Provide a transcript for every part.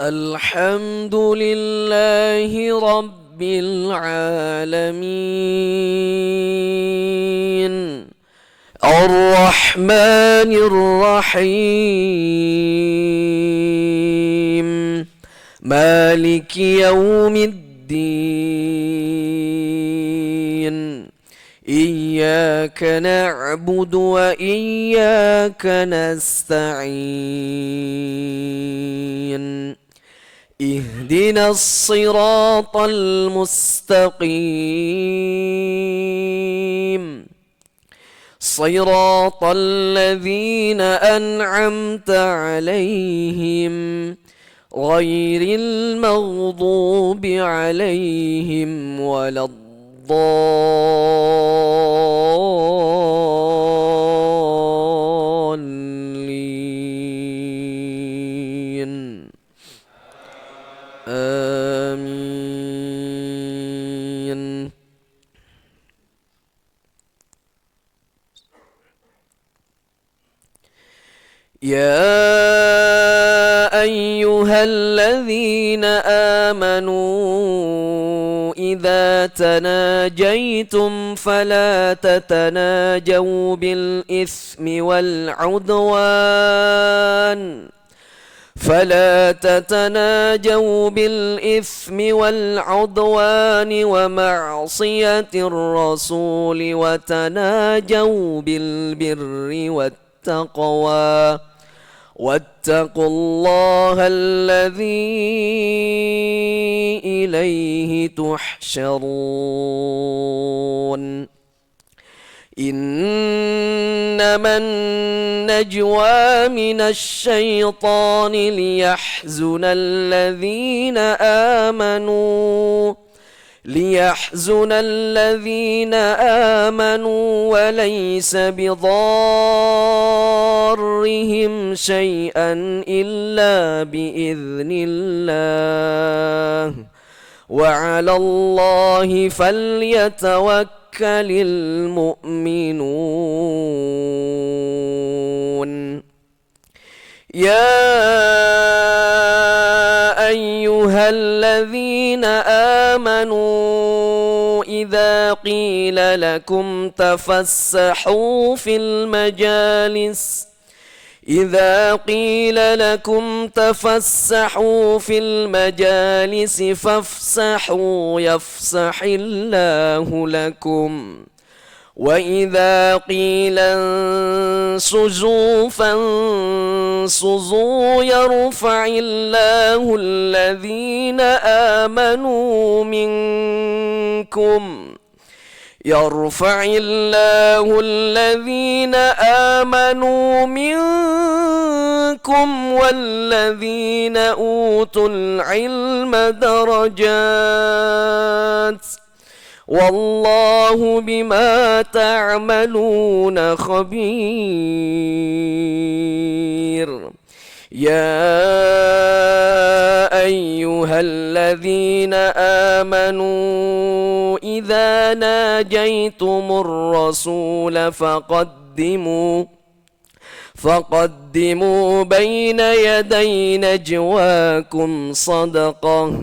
الحمد لله رب العالمين الرحمن الرحيم مالك يوم الدين إياك نعبد وإياك نستعين اهدنا الصراط المستقيم صراط الذين أنعمت عليهم غير المغضوب عليهم ولا الضالين آمين. يا أيها الذين آمنوا إذا تناجيتم فلا تتناجوا بالإثم والعدوان ومعصية الرسول وتناجوا بالبر والتقوى واتقوا الله الذي إليه تحشرون. إنما النجوى من الشيطان ليحزن الذين آمنوا وليس بضارهم شيئا إلا بإذن الله وعلى الله فليتوكل المؤمنون. يا أيها الذين آمنوا إذا قيل لكم تفسحوا في المجالس فافسحوا يفسح الله لكم وإذا قيل انشزوا فانشزوا يرفع الله الذين آمنوا منكم والذين أوتوا العلم درجات والله بما تعملون خبير. يا أيها الذين آمنوا إذا ناجيتم الرسول فقدموا بين يدي نجواكم صدقة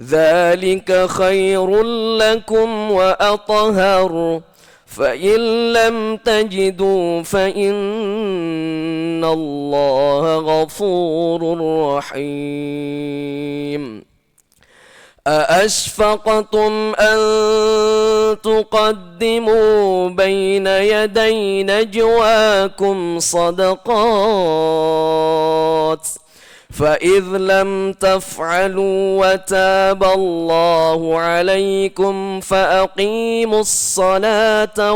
ذلك خير لكم وأطهر فإن لم تجدوا فإن الله غفور رحيم. أأشفقتم أن تقدموا بين يدي نجواكم صدقات فإذ لم تفعلوا وتاب الله عليكم فأقيموا الصلاة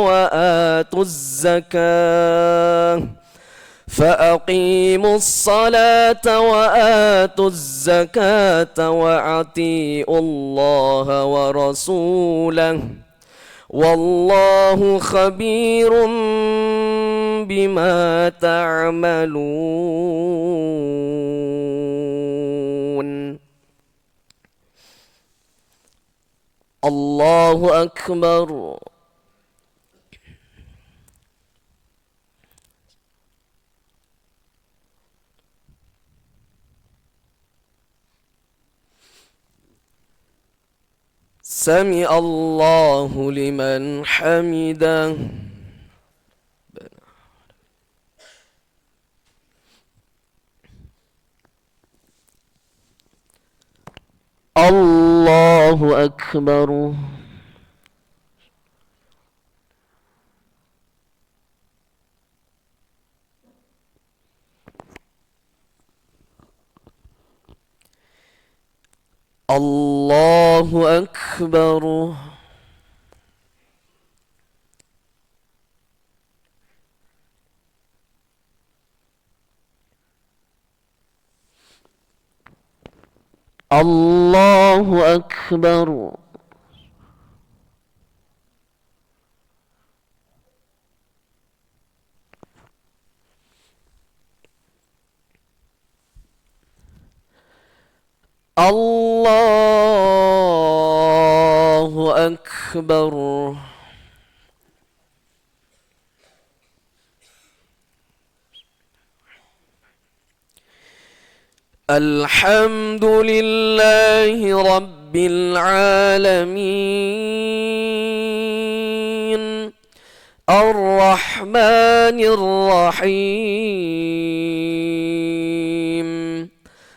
وآتوا الزكاة وأطيعوا الله ورسوله والله خبير بما تعملون. الله أكبر. سمع الله لمن حمده. الله أكبر. الله أكبر. الله أكبر. الله أكبر. الحمد لله رب العالمين الرحمن الرحيم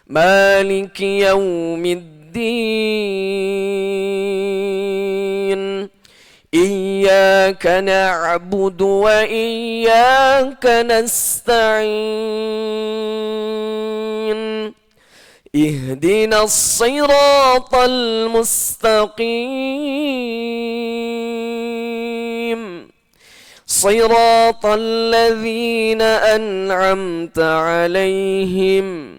مالك يوم الدين إياك نعبد وإياك نستعين اهدنا الصراط المستقيم صراط الذين أنعمت عليهم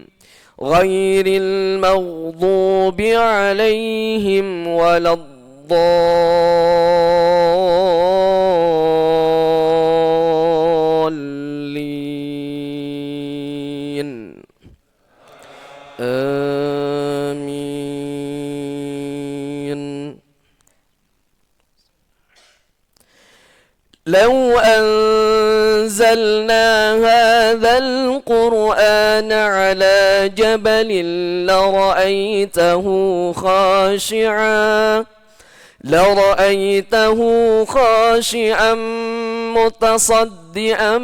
غير المغضوب عليهم ولا الضالين آمين. لو أنزلنا هذا القرآن على جبل لرأيته خاشعا متصدعا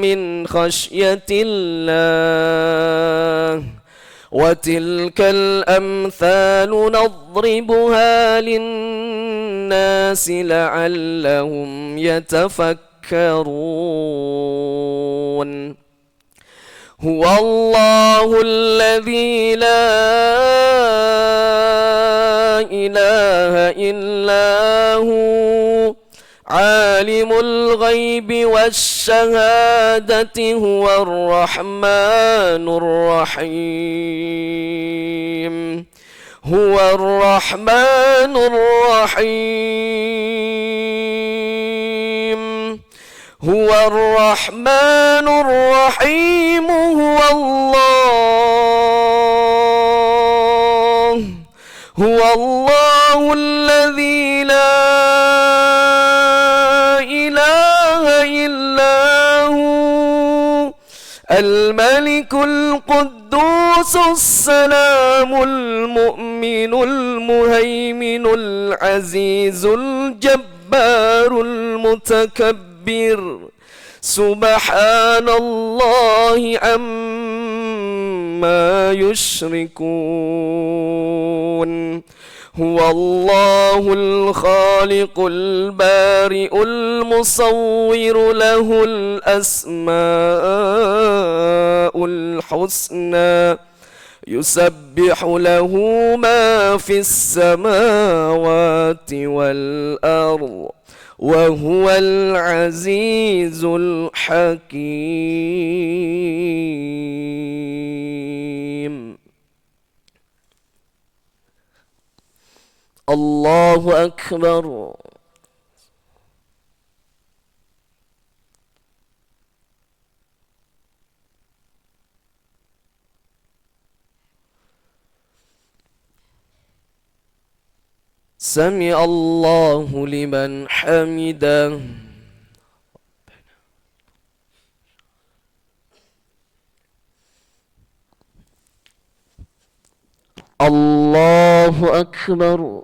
من خشية الله وتلك الأمثال نضربها للناس لعلهم يتفكرون. هو الله الذي لا إله إلا هو عالم الغيب والشهادة هو الرحمن الرحيم هو الرحمن الرحيم هو الرحمن الرحيم هو الله الذي لا إله إلا هو الملك القدوس السلام المؤمن المهيمن العزيز الجبار المتكبر سبحان الله عما يشركون. هو الله الخالق البارئ المصور له الأسماء الحسنى يسبح له ما في السماوات والأرض وهو العزيز الحكيم. الله أكبر. سمع الله لمن حمده. الله أكبر.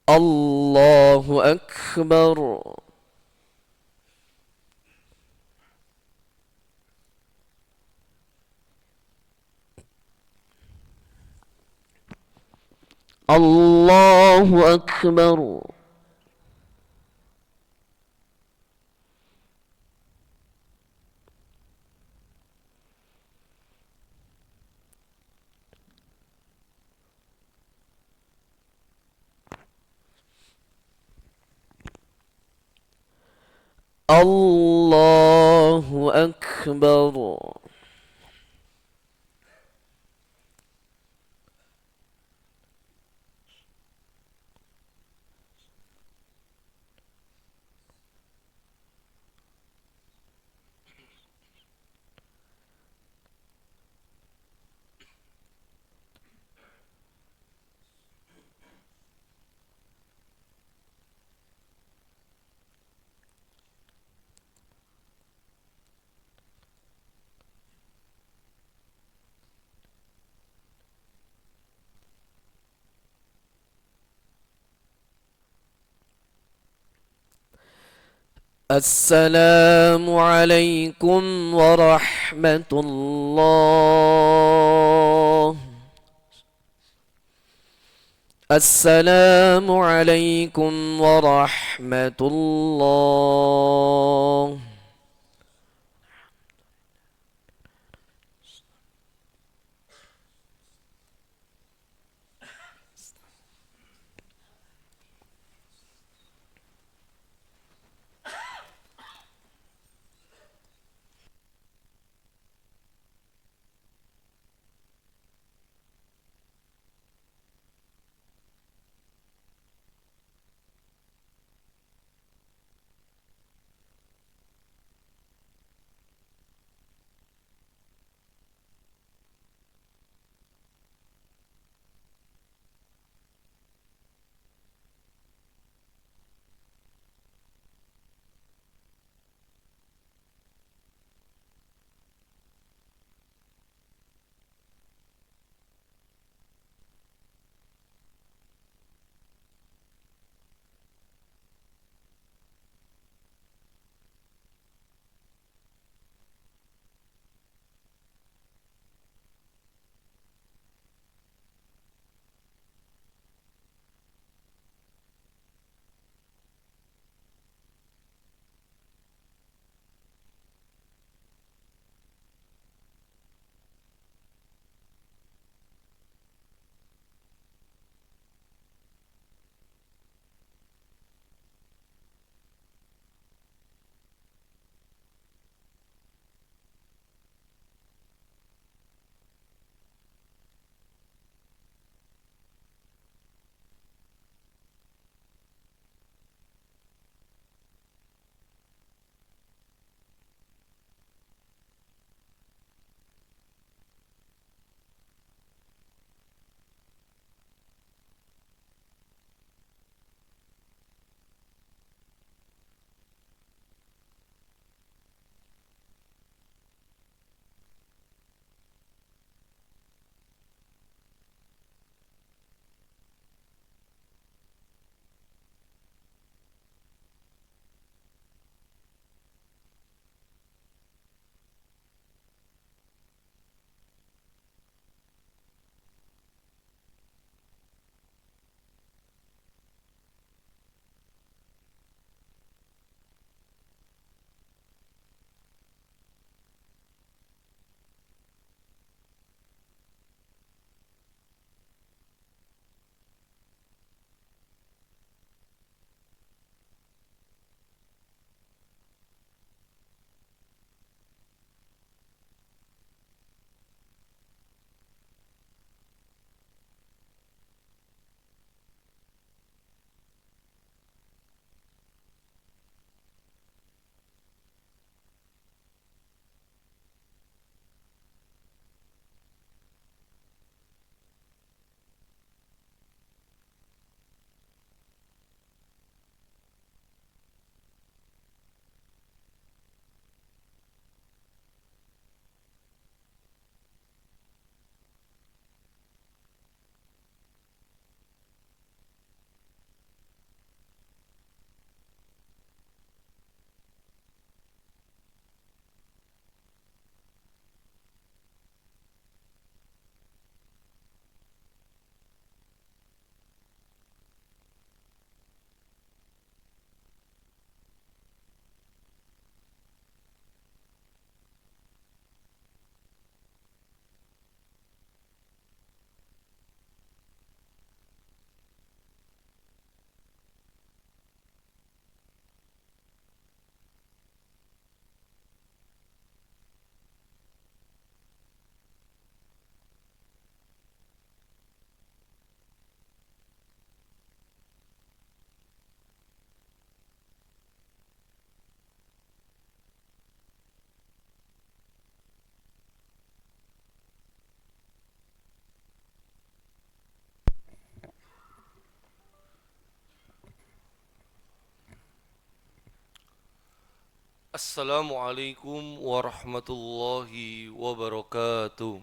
الله أكبر. الله أكبر. الله أكبر. السلام عليكم ورحمة الله. السلام عليكم ورحمة الله. Assalamualaikum warahmatullahi wabarakatuh.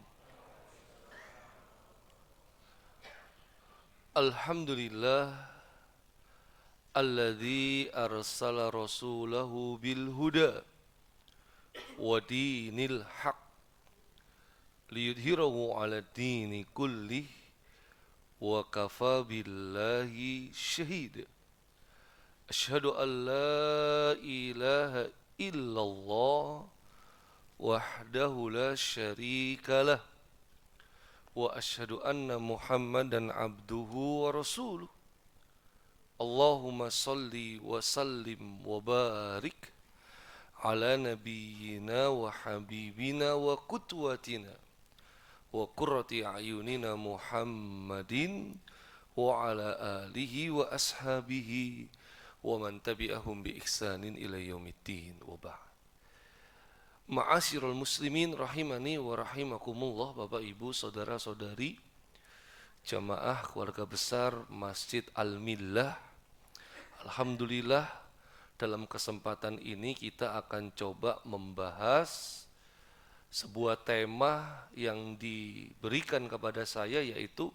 Alhamdulillah alladzi arsala rasulahu bil huda wa dinil haq liyudhhirahu 'ala dini kullih wa kafa billahi syahid. Asyhadu an la ilaha illallah wahdahu la syarika lah wa asyhadu anna Muhammadan abduhu wa rasuluh. Allahumma salli wa sallim wa barik ala nabiyyina wa habibina wa qudwatina wa qurrati a'yunina Muhammadin wa ala alihi wa ashabihi wa man tabi'ahum bi ihsanin ila yaumiddin wa ba'd. Ma'asyiral muslimin rahimani wa rahimakumullah, Bapak Ibu, saudara-saudari, jamaah keluarga besar Masjid Al-Millah. Alhamdulillah, dalam kesempatan ini kita akan coba membahas sebuah tema yang diberikan kepada saya, yaitu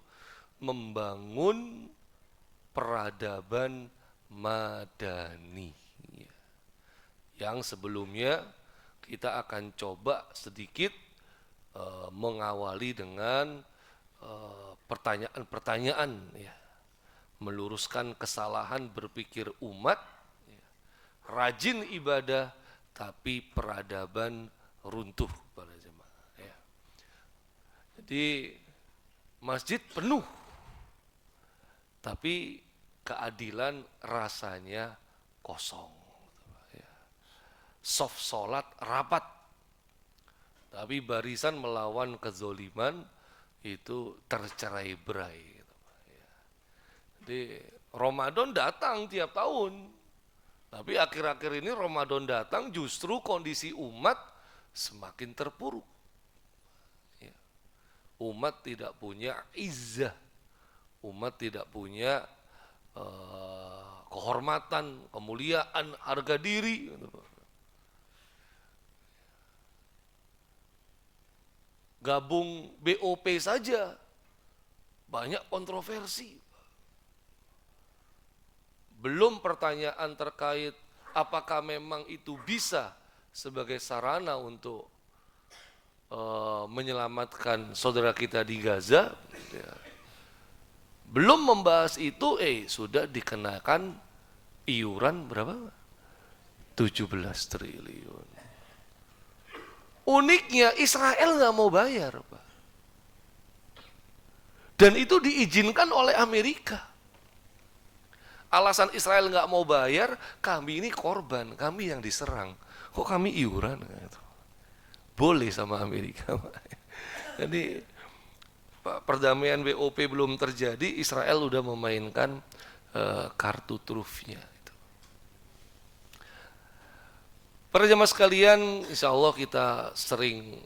membangun peradaban madani. Yang sebelumnya kita akan coba sedikit mengawali dengan pertanyaan-pertanyaan, ya, meluruskan kesalahan berpikir umat, ya, rajin ibadah tapi peradaban runtuh para jemaah, ya. Jadi masjid penuh tapi keadilan rasanya kosong. Soft sholat rapat, tapi barisan melawan kezoliman itu tercerai-berai. Jadi Ramadan datang tiap tahun, tapi akhir-akhir ini Ramadan datang justru kondisi umat semakin terpuruk. Umat tidak punya izzah, umat tidak punya kehormatan, kemuliaan, harga diri. Gabung BOP saja banyak kontroversi. Belum pertanyaan terkait apakah memang itu bisa sebagai sarana untuk menyelamatkan saudara kita di Gaza, ya. Belum membahas itu, sudah dikenakan iuran berapa? 17 triliun. Uniknya Israel nggak mau bayar, Pak. Dan itu diizinkan oleh Amerika. Alasan Israel nggak mau bayar, kami ini korban, kami yang diserang. Kok kami iuran? Boleh sama Amerika, Pak. Jadi perdamaian BOP belum terjadi, Israel udah memainkan kartu trufnya. Para jemaah sekalian, insya Allah kita sering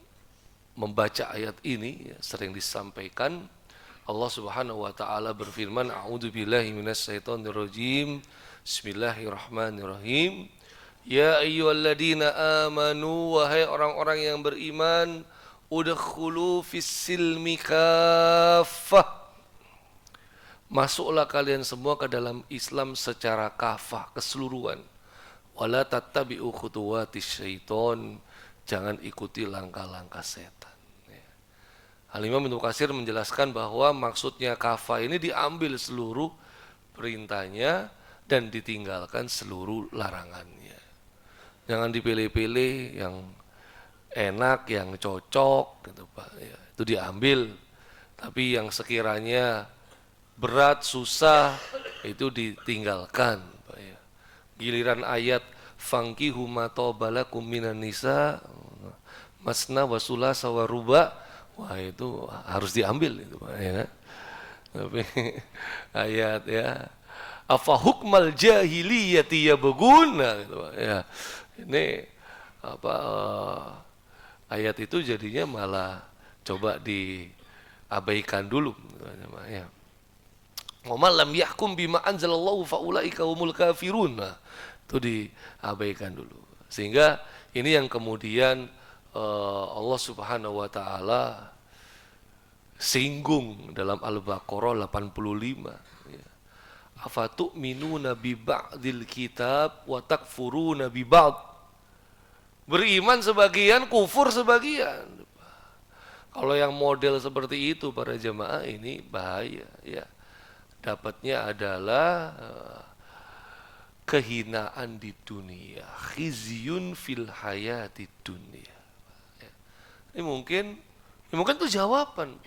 membaca ayat ini, sering disampaikan. Allah Subhanahu wa taala berfirman, a'udzubillahi minasyaitonirrajim. Bismillahirrahmanirrahim. Ya ayyuhalladzina amanu, wahai orang-orang yang beriman, udkhulu fis-silmi kaffah. Masuklah kalian semua ke dalam Islam secara kafah, keseluruhan. Wala tattabi'u khutuwatis syaiton, jangan ikuti langkah-langkah setan. Al-Imam Ibnu Katsir menjelaskan bahwa maksudnya kafah ini diambil seluruh perintahnya dan ditinggalkan seluruh larangannya. Jangan dipilih-pilih yang enak, yang cocok gitu, Pak. Ya, itu diambil. Tapi yang sekiranya berat, susah, itu ditinggalkan, Pak. Ya. Giliran ayat fankihu ma tobalakum minan nisa masna wa sulasa wa ruba, wah itu harus diambil itu, Pak, ya. Tapi ayat, ya, afa hukmal jahiliyati yabghun, gitu, Pak, ya. Ini apa, ayat itu jadinya malah coba diabaikan dulu, ya. Wa man lam yahkum bima anzalallahu faulaika humul kafirun. Nah, itu diabaikan dulu. Sehingga ini yang kemudian Allah Subhanahu wa taala singgung dalam Al-Baqarah 85, ya. Afatu'minuna bi ba'dil kitab wa takfuruna bi ba'd. Beriman sebagian, kufur sebagian. Kalau yang model seperti itu para jemaah ini bahaya, ya. Dapatnya adalah kehinaan di dunia, khizyun fil hayati dunia. Ya. Ini mungkin itu jawaban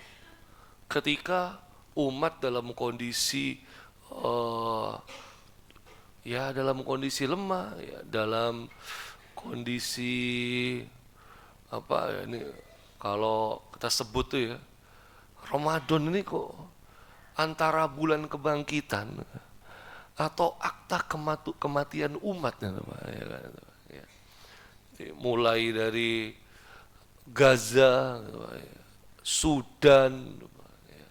ketika umat dalam kondisi dalam kondisi lemah, ya, dalam kondisi apa ya, ini kalau kita sebut tuh ya, Ramadan ini kok antara bulan kebangkitan atau akta kematian umat, ya, ya. Mulai dari Gaza, Sudan, ya.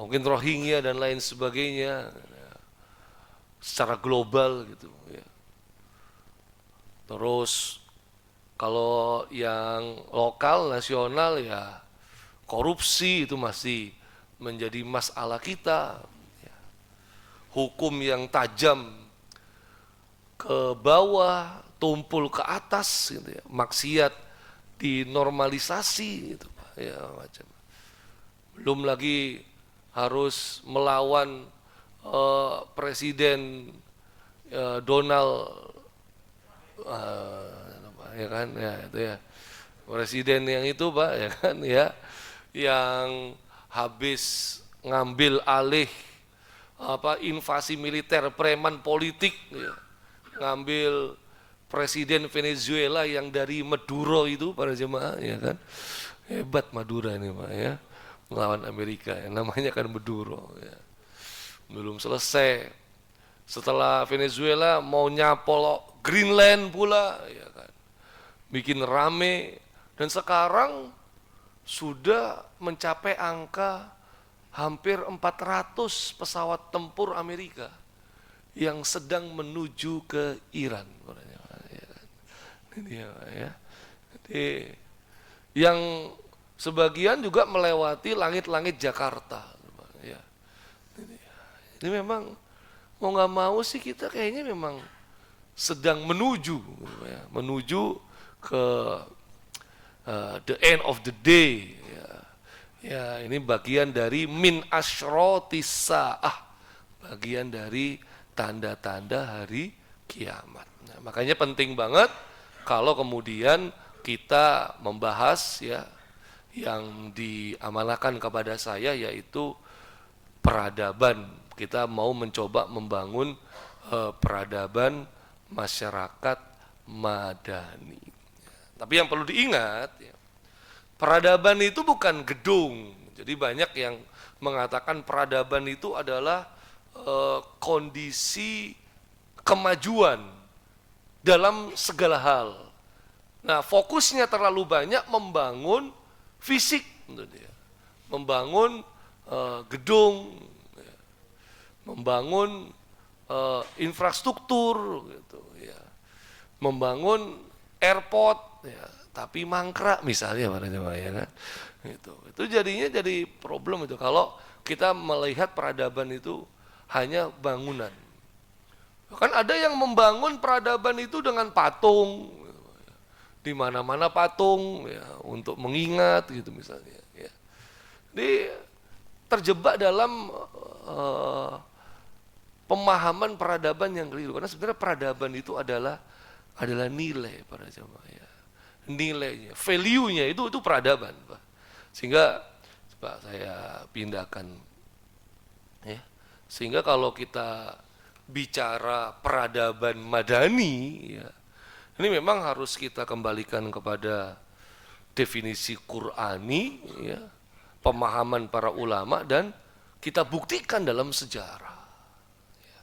Mungkin Rohingya dan lain sebagainya, ya. Secara global gitu, ya. Terus kalau yang lokal, nasional, ya korupsi itu masih menjadi masalah kita, ya. Hukum yang tajam ke bawah, tumpul ke atas, gitu ya. Maksiat dinormalisasi, gitu, ya, macam. Belum lagi harus melawan Presiden Donald, ya kan, ya itu ya, presiden yang itu Pak, ya kan, ya, yang habis ngambil alih invasi militer preman politik, ya. Ngambil presiden Venezuela yang dari Maduro itu para jemaah, ya kan, hebat Madura ini Pak, ya, melawan Amerika, ya. Namanya kan Maduro, ya. Belum selesai, setelah Venezuela mau nyapol Greenland pula, ya kan, bikin rame, dan sekarang sudah mencapai angka hampir 400 pesawat tempur Amerika yang sedang menuju ke Iran, ya kan? Ini ya. Jadi, yang sebagian juga melewati langit-langit Jakarta, ya. Ini memang mau nggak mau sih kita kayaknya memang sedang menuju, ya, menuju ke the end of the day, ya. Ya, ini bagian dari min asyratis saah, bagian dari tanda-tanda hari kiamat. Nah, makanya penting banget kalau kemudian kita membahas, ya, yang diamanahkan kepada saya yaitu peradaban. Kita mau mencoba membangun peradaban masyarakat madani. Tapi yang perlu diingat, ya, peradaban itu bukan gedung. Jadi banyak yang mengatakan peradaban itu adalah kondisi kemajuan dalam segala hal. Nah, fokusnya terlalu banyak membangun fisik, membangun gedung, ya, membangun infrastruktur, gitu, ya, membangun airport, ya, tapi mangkrak misalnya, ya kan, itu jadinya jadi problem itu kalau kita melihat peradaban itu hanya bangunan. Kan ada yang membangun peradaban itu dengan patung, di mana-mana patung, ya, untuk mengingat, gitu misalnya, ya. Jadi terjebak dalam pemahaman peradaban yang keliru, karena sebenarnya peradaban itu adalah nilai para jamaah, ya. Nilainya, value-nya itu peradaban, Pak. Sehingga Pak, saya pindahkan, ya. Sehingga kalau kita bicara peradaban madani, ya, ini memang harus kita kembalikan kepada definisi Qur'ani, ya, pemahaman para ulama, dan kita buktikan dalam sejarah. Ya.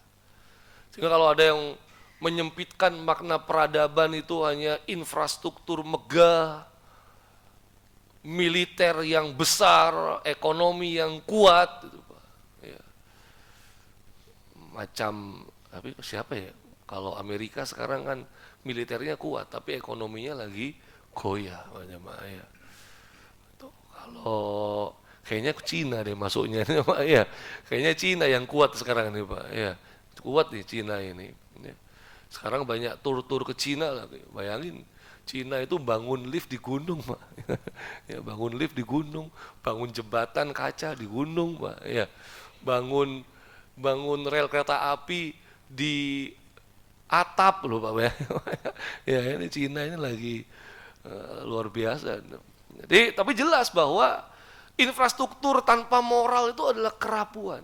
Sehingga kalau ada yang menyempitkan makna peradaban itu hanya infrastruktur megah, militer yang besar, ekonomi yang kuat, gitu, Pak. Ya. Macam siapa ya? Kalau Amerika sekarang kan militernya kuat, tapi ekonominya lagi goyah Pak Jamaah ya. Tuh, kalau kayaknya Cina deh masuknya nih Pak ya. Kayaknya Cina yang kuat sekarang nih Pak ya. Kuat nih Cina ini. Ya. Sekarang banyak tur-tur ke Cina lah. Bayangin Cina itu bangun lift di gunung Pak. Ya, bangun lift di gunung, bangun jembatan kaca di gunung Pak. Ya. Bangun bangun rel kereta api di atap loh Pak. Ya ini Cina ini lagi luar biasa. Jadi tapi jelas bahwa infrastruktur tanpa moral itu adalah kerapuan.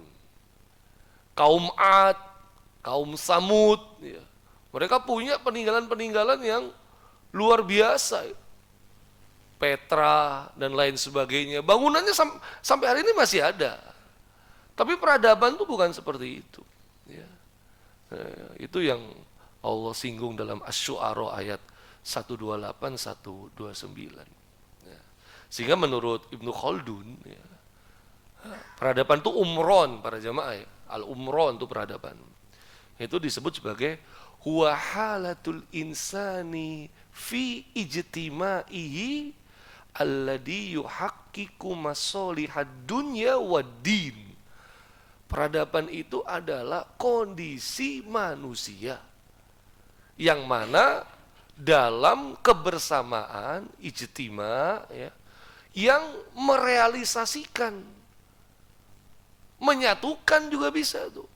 Kaum Ad, kaum Samud, ya. Mereka punya peninggalan-peninggalan yang luar biasa. Petra dan lain sebagainya. Bangunannya sampai hari ini masih ada. Tapi peradaban itu bukan seperti itu. Ya. Itu yang Allah singgung dalam Asy-Syu'ara ayat 128, 129. Ya. Sehingga menurut Ibnu Khaldun, ya, peradaban itu umron para jamaah ya. Al-umron itu peradaban. Itu disebut sebagai huwa halatul insani fi ijtima'ihi alladhi yuhaqqiqu masalihad dunya wad din. Peradaban itu adalah kondisi manusia yang mana dalam kebersamaan ijtima ya, yang merealisasikan, menyatukan juga bisa tuh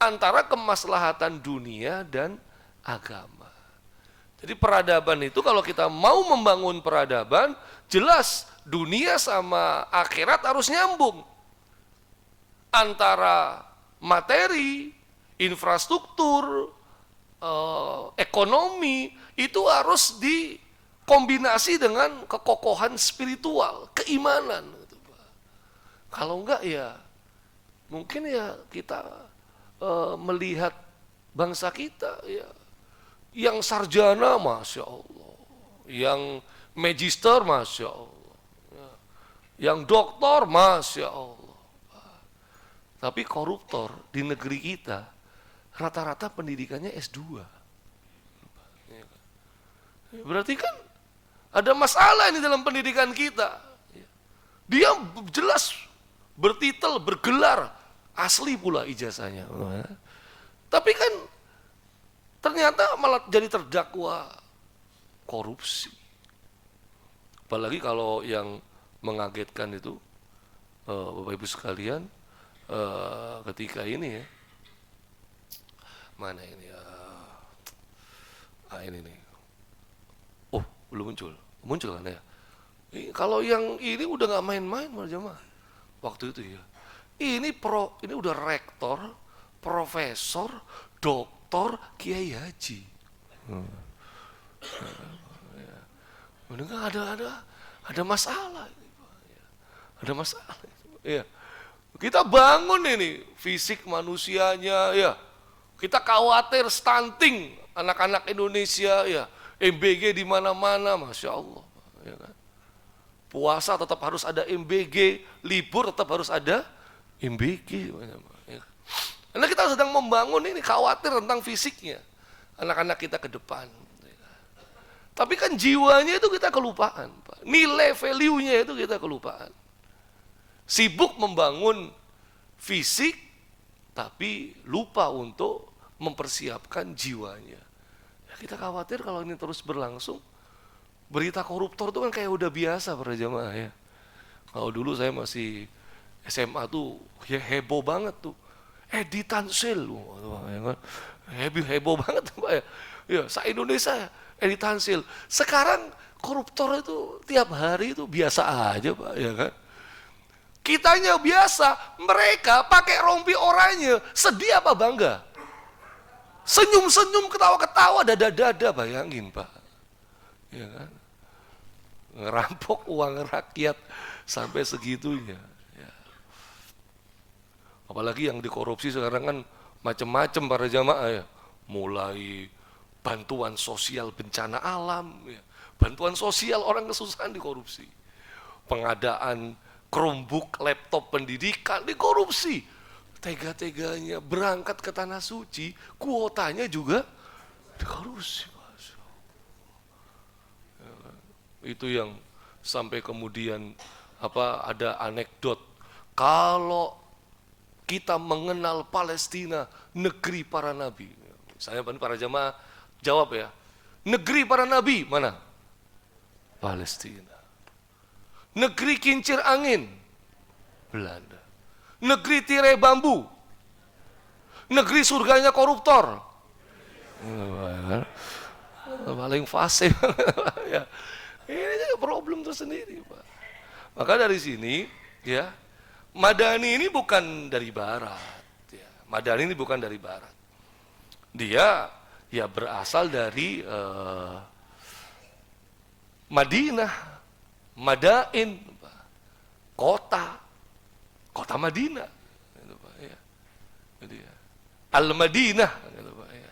antara kemaslahatan dunia dan agama. Jadi peradaban itu kalau kita mau membangun peradaban, jelas dunia sama akhirat harus nyambung. Antara materi, infrastruktur, ekonomi itu harus dikombinasi dengan kekokohan spiritual, keimanan. Kalau enggak ya mungkin ya kita melihat bangsa kita ya yang sarjana Masya Allah, yang magister Masya Allah, ya, yang doktor Masya Allah. Tapi koruptor di negeri kita rata-rata pendidikannya S2. Berarti kan ada masalah ini dalam pendidikan kita. Dia jelas bertitel, bergelar, asli pula ijazahnya. Tapi kan ternyata malah jadi terdakwa korupsi. Apalagi kalau yang mengagetkan itu, Bapak Ibu sekalian, ketika ini ya, mana ini ya, ini nih, oh belum muncul kan ya. Kalau yang ini udah nggak main-main jemaah waktu itu ya. Ini udah rektor, profesor, doktor, kiai haji. Udah nggak ada masalah, ada masalah. Ya. Kita bangun ini fisik manusianya, ya. Kita khawatir stunting anak-anak Indonesia, ya. MBG di mana-mana, Masya Allah. Ya kan? Puasa tetap harus ada MBG, libur tetap harus ada MBG. Ya. Karena kita sedang membangun ini, khawatir tentang fisiknya anak-anak kita ke depan. Tapi kan jiwanya itu kita kelupaan, Pak. Nilai value-nya itu kita kelupaan. Sibuk membangun fisik, tapi lupa untuk mempersiapkan jiwanya. Ya, kita khawatir kalau ini terus berlangsung, berita koruptor itu kan kayak udah biasa para jamaah ya. Kalau dulu saya masih SMA tuh ya heboh banget tuh. Edi Tansil, heboh banget Pak ya. Ya, se-Indonesia Edi Tansil. Sekarang koruptor itu tiap hari itu biasa aja Pak ya kan. Kitanya biasa, mereka pakai rompi oranye, sedih apa bangga? Senyum-senyum, ketawa-ketawa, dada-dada, bayangin Pak. Ya kan? Ngerampok uang rakyat sampai segitunya. Ya. Apalagi yang dikorupsi sekarang kan macam-macam para jamaah ya. Mulai bantuan sosial bencana alam, ya. Bantuan sosial orang kesusahan dikorupsi. Pengadaan Chromebook, laptop pendidikan dikorupsi. Tega-teganya berangkat ke tanah suci, kuotanya juga Dikorusi. Itu yang sampai kemudian ada anekdot, kalau kita mengenal Palestina negeri para nabi. Saya para jamaah jawab ya, negeri para nabi mana? Palestina. Negeri kincir angin, Belanda. Negeri tirai bambu, negeri surganya koruptor, paling fasih. Ya. Ini problem tersendiri, Pak. Maka dari sini, ya, Madani ini bukan dari barat. Ya. Madani ini bukan dari barat. Dia ya berasal dari Madinah, Madain, Pak. Kota Madinah, gitu, Pak. Ya. Jadi, ya. Al-Madinah, gitu, Pak. Ya.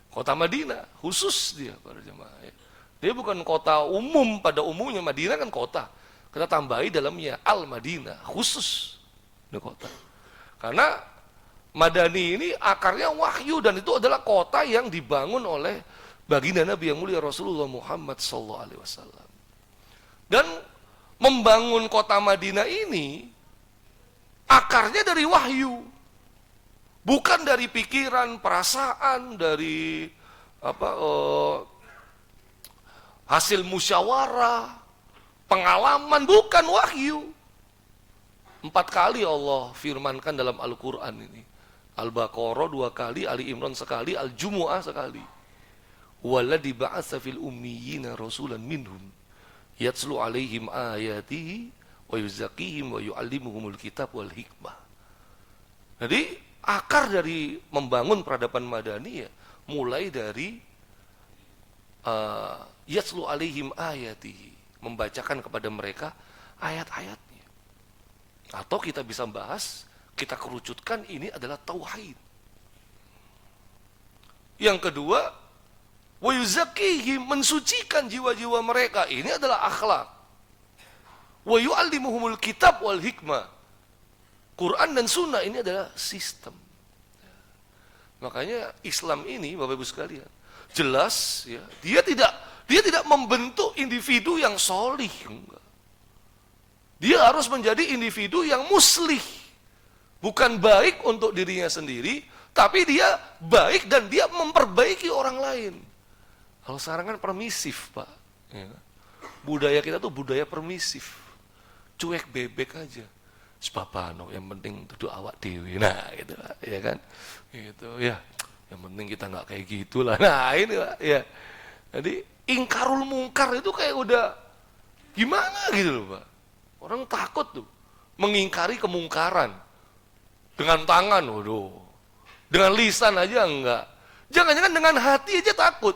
Kota Madinah, khusus dia para jemaah. Ya. Dia bukan kota umum, pada umumnya Madinah kan kota. Kita tambahi dalamnya Al-Madinah, khusus di kota. Karena Madani ini akarnya wahyu, dan itu adalah kota yang dibangun oleh baginda Nabi yang mulia Rasulullah Muhammad SAW. Dan membangun kota Madinah ini akarnya dari wahyu, bukan dari pikiran, perasaan, dari hasil musyawarah, pengalaman, bukan wahyu. 4 kali Allah firmankan dalam Al-Quran ini. Al-Baqarah 2 kali, Ali Imran sekali, Al-Jumu'ah sekali. Walladzi ba'atsa fil ummiyina rasulan minhum yatslu 'alaihim ayatihi wa yuzakkihim wa yu'allimuhumul kitab wal hikmah. Jadi akar dari membangun peradaban Madani ya mulai dari yatslu 'alaihim ayatihi, membacakan kepada mereka ayat-ayatnya. Atau kita bisa bahas, kita kerucutkan, ini adalah tauhid. Yang kedua, wa yuzakkihim, mensucikan jiwa-jiwa mereka, ini adalah akhlak. Wa yu'allimuhumul kitab wal hikmah, Quran dan sunnah, ini adalah sistem. Makanya Islam ini Bapak Ibu sekalian jelas ya, dia tidak membentuk individu yang solih, enggak. Dia harus menjadi individu yang muslih, bukan baik untuk dirinya sendiri, tapi dia baik dan dia memperbaiki orang lain. Kalau sekarang kan permisif, Pak. Ya. Budaya kita tuh budaya permisif, cuek bebek aja. Sebabano, yang penting duduk awak dewi, nah gitu, ya kan, gitu ya. Yang penting kita nggak kayak gitulah. Nah ini Pak, ya. Jadi ingkarul mungkar itu kayak udah gimana gitu loh, Pak. Orang takut tuh mengingkari kemungkaran dengan tangan, waduh. Dengan lisan aja enggak. Jangan-jangan dengan hati aja takut.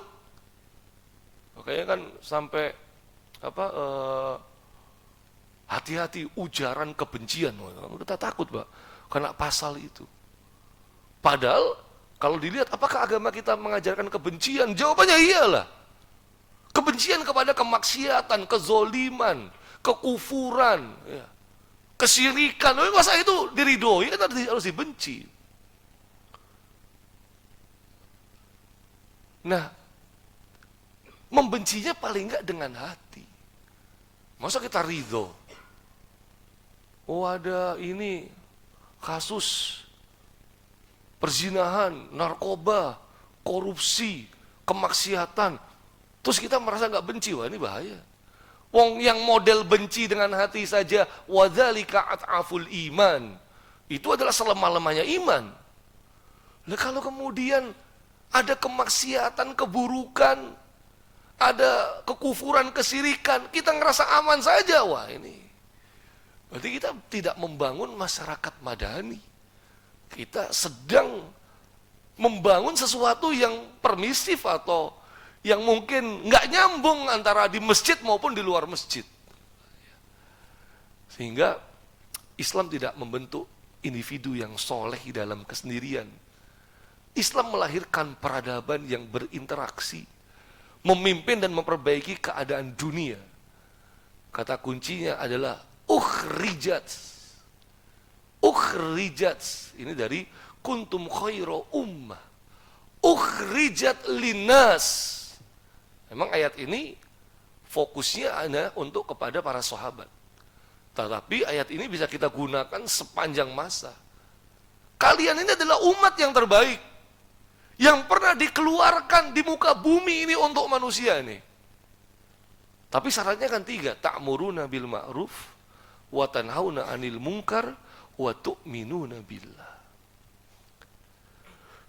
Makanya kan sampai hati-hati ujaran kebencian. Kita takut, Pak, kena pasal itu. Padahal kalau dilihat apakah agama kita mengajarkan kebencian? Jawabannya iyalah. Kebencian kepada kemaksiatan, kezoliman, kekufuran, ya, kesyirikan. Masa itu diridhoi, kan harus dibenci. Nah, membencinya paling enggak dengan hati. Masa kita ridho? Oh ada ini kasus perzinahan, narkoba, korupsi, kemaksiatan, terus kita merasa nggak benci. Wah ini bahaya. Wong yang model benci dengan hati saja, wadzalika at'aful iman, itu adalah selemah-lemahnya iman. Nah kalau kemudian ada kemaksiatan, keburukan, ada kekufuran, kesyirikan, kita ngerasa aman saja, wah ini berarti kita tidak membangun masyarakat madani. Kita sedang membangun sesuatu yang permisif atau yang mungkin nggak nyambung antara di masjid maupun di luar masjid. Sehingga Islam tidak membentuk individu yang soleh dalam kesendirian. Islam melahirkan peradaban yang berinteraksi, memimpin dan memperbaiki keadaan dunia. Kata kuncinya adalah ukhrijat. Ukhrijat, ini dari kuntum khairu ummah. ukhrijat linnas. Memang ayat ini fokusnya hanya untuk kepada para sahabat. Tetapi ayat ini bisa kita gunakan sepanjang masa. Kalian ini adalah umat yang terbaik, yang pernah dikeluarkan di muka bumi ini untuk manusia ini. Tapi syaratnya kan 3, ta'muruna bil ma'ruf wa tanhauna 'anil munkar wa tu'minuna billah.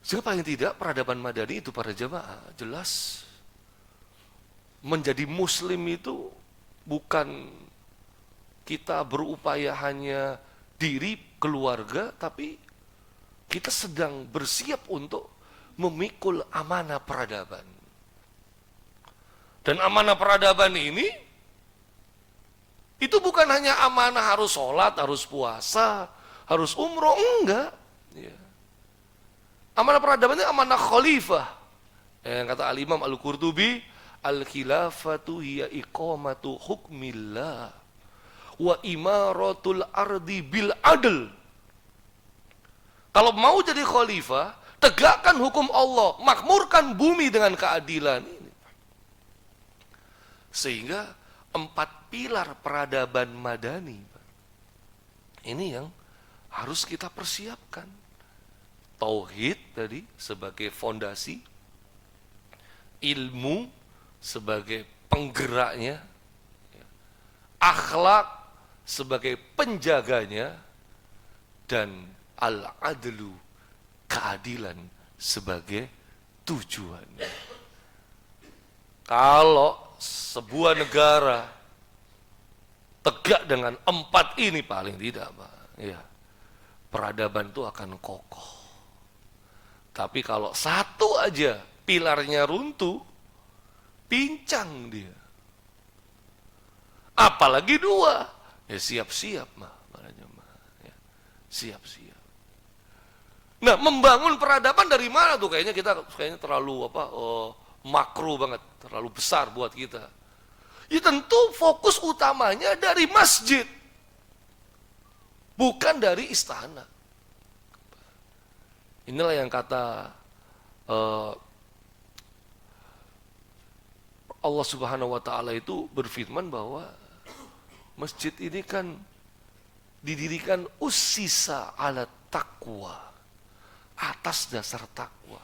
Sehingga paling tidak peradaban madani itu para jemaah jelas menjadi muslim itu bukan kita berupaya hanya diri, keluarga, tapi kita sedang bersiap untuk memikul amanah peradaban. Dan amanah peradaban ini, itu bukan hanya amanah harus sholat, harus puasa, harus umroh, enggak. Ya. Amanah peradaban ini amanah khalifah. Yang kata Al-Imam Al-Qurtubi, al-khilafatu hiya iqamatu hukmillah wa imaratul ardi bil adl. Kalau mau jadi khalifah, tegakkan hukum Allah, makmurkan bumi dengan keadilan ini. Sehingga 4 pilar peradaban madani ini yang harus kita persiapkan. Tauhid tadi sebagai fondasi, ilmu sebagai penggeraknya, akhlak sebagai penjaganya, dan al-adlu, keadilan sebagai tujuannya. Kalau sebuah negara tegak dengan 4 ini paling tidak, Pak, ya, peradaban itu akan kokoh. Tapi kalau satu aja pilarnya runtuh, pincang dia. Apalagi 2, ya siap-siap mah para jemaah, ya, siap-siap. Nah, membangun peradaban dari mana tuh? Kayaknya terlalu makro banget, terlalu besar buat kita. Ya tentu fokus utamanya dari masjid, bukan dari istana. Inilah yang kata Allah Subhanahu wa Ta'ala itu berfirman bahwa masjid ini kan didirikan usisa ala taqwa, atas dasar takwa.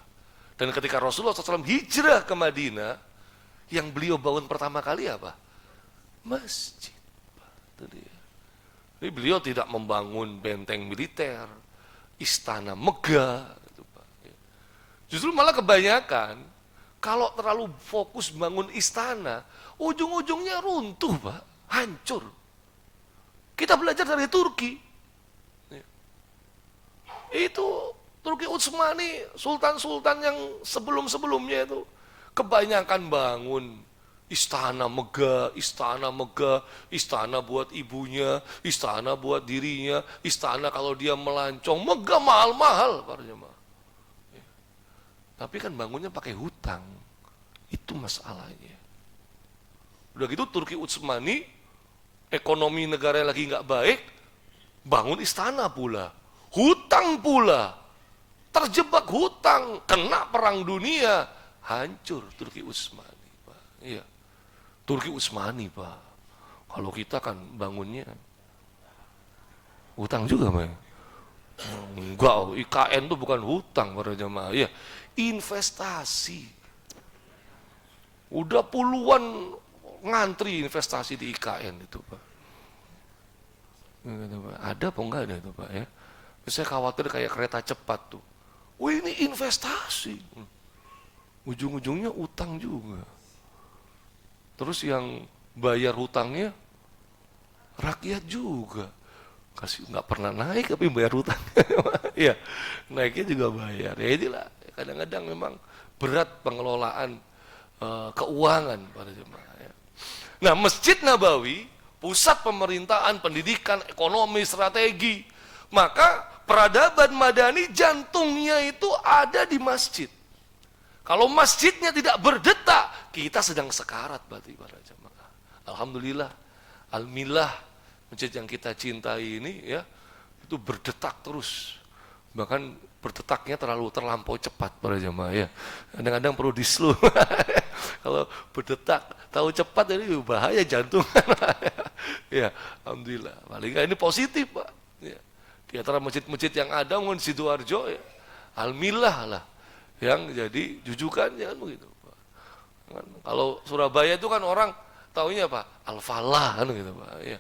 Dan ketika Rasulullah SAW hijrah ke Madinah, yang beliau bangun pertama kali apa? Masjid. Itu dia. Jadi beliau tidak membangun benteng militer, istana megah. Justru malah kebanyakan, kalau terlalu fokus bangun istana, ujung-ujungnya runtuh, Pak, hancur. Kita belajar dari Turki. Itu Turki Utsmani, sultan-sultan yang sebelum-sebelumnya itu kebanyakan bangun istana megah, istana buat ibunya, istana buat dirinya, istana kalau dia melancong, megah mahal-mahal para jemaah. Tapi kan bangunnya pakai hutang, itu masalahnya. Udah gitu Turki Utsmani, ekonomi negara lagi nggak baik, bangun istana pula, hutang pula, terjebak hutang, kena perang dunia, hancur Turki Utsmani, Pak. Iya. Turki Utsmani, Pak. Kalau kita kan bangunnya hutang juga, Pak. Enggak, IKN itu bukan hutang para jemaah. Iya, investasi. Udah puluhan ngantri investasi di IKN itu, Pak. Ada apa enggak ada itu, Pak, ya? Saya khawatir kayak kereta cepat tuh. Wih, ini investasi. Ujung-ujungnya utang juga. Terus yang bayar hutangnya rakyat juga. Kasih nggak pernah naik tapi bayar hutang. Iya, naiknya juga bayar. Ya inilah, kadang-kadang memang berat pengelolaan keuangan pada jemaah. Ya. Nah, Masjid Nabawi, pusat pemerintahan, pendidikan, ekonomi, strategi. Maka peradaban madani jantungnya itu ada di masjid. Kalau masjidnya tidak berdetak, kita sedang sekarat berarti para jemaah. Alhamdulillah, almilah, masjid yang kita cintai ini ya, itu berdetak terus. Bahkan berdetaknya terlampau cepat para jemaah ya. Kadang-kadang perlu di slow. Kalau berdetak tahu cepat jadi bahaya jantung. Ya, alhamdulillah. Paling nggak ini positif, Pak. Ya. Di antara masjid-masjid yang ada mungkin di Sidoarjo ya, Almilah lah yang jadi jujukannya kan begitu. Pak. Kan, kalau Surabaya itu kan orang taunya apa? Al-Falah kan gitu, Pak. Ya.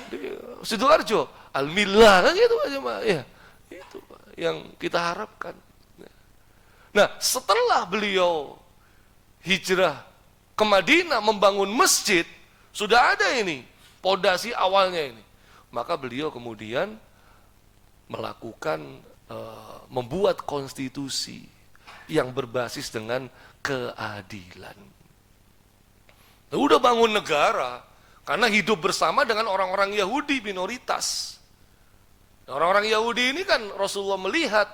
Di Sidoarjo, Almilah kan gitu aja, Pak. Ya. Itu Pak yang kita harapkan. Nah, setelah beliau hijrah ke Madinah membangun masjid, sudah ada ini pondasi awalnya ini. Maka beliau kemudian melakukan membuat konstitusi yang berbasis dengan keadilan. Nah, udah bangun negara karena hidup bersama dengan orang-orang Yahudi minoritas. Orang-orang Yahudi ini kan Rasulullah melihat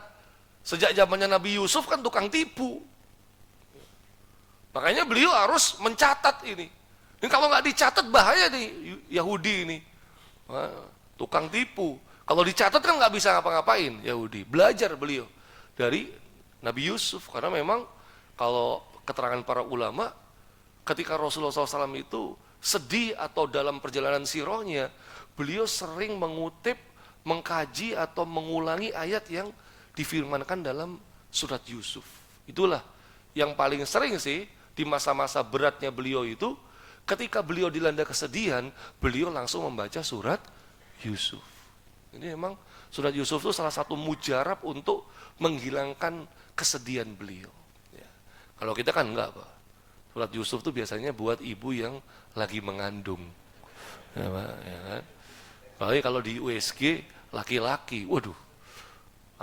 sejak zamannya Nabi Yusuf kan tukang tipu. Makanya beliau harus mencatat ini. Ini kalau nggak dicatat bahaya nih Yahudi ini. Tukang tipu. Kalau dicatat kan nggak bisa ngapa-ngapain Yahudi. Belajar beliau dari Nabi Yusuf. Karena memang kalau keterangan para ulama, ketika Rasulullah SAW itu sedih atau dalam perjalanan sirohnya, beliau sering mengutip, mengkaji atau mengulangi ayat yang difirmankan dalam surat Yusuf. Itulah yang paling sering sih di masa-masa beratnya beliau itu, ketika beliau dilanda kesedihan, beliau langsung membaca surat Yusuf. Ini memang surat Yusuf itu salah satu mujarab untuk menghilangkan kesedihan beliau. Ya. Kalau kita kan enggak, Pak. Surat Yusuf itu biasanya buat ibu yang lagi mengandung. Ya, Pak, ya kan? Apalagi kalau di USG laki-laki, waduh,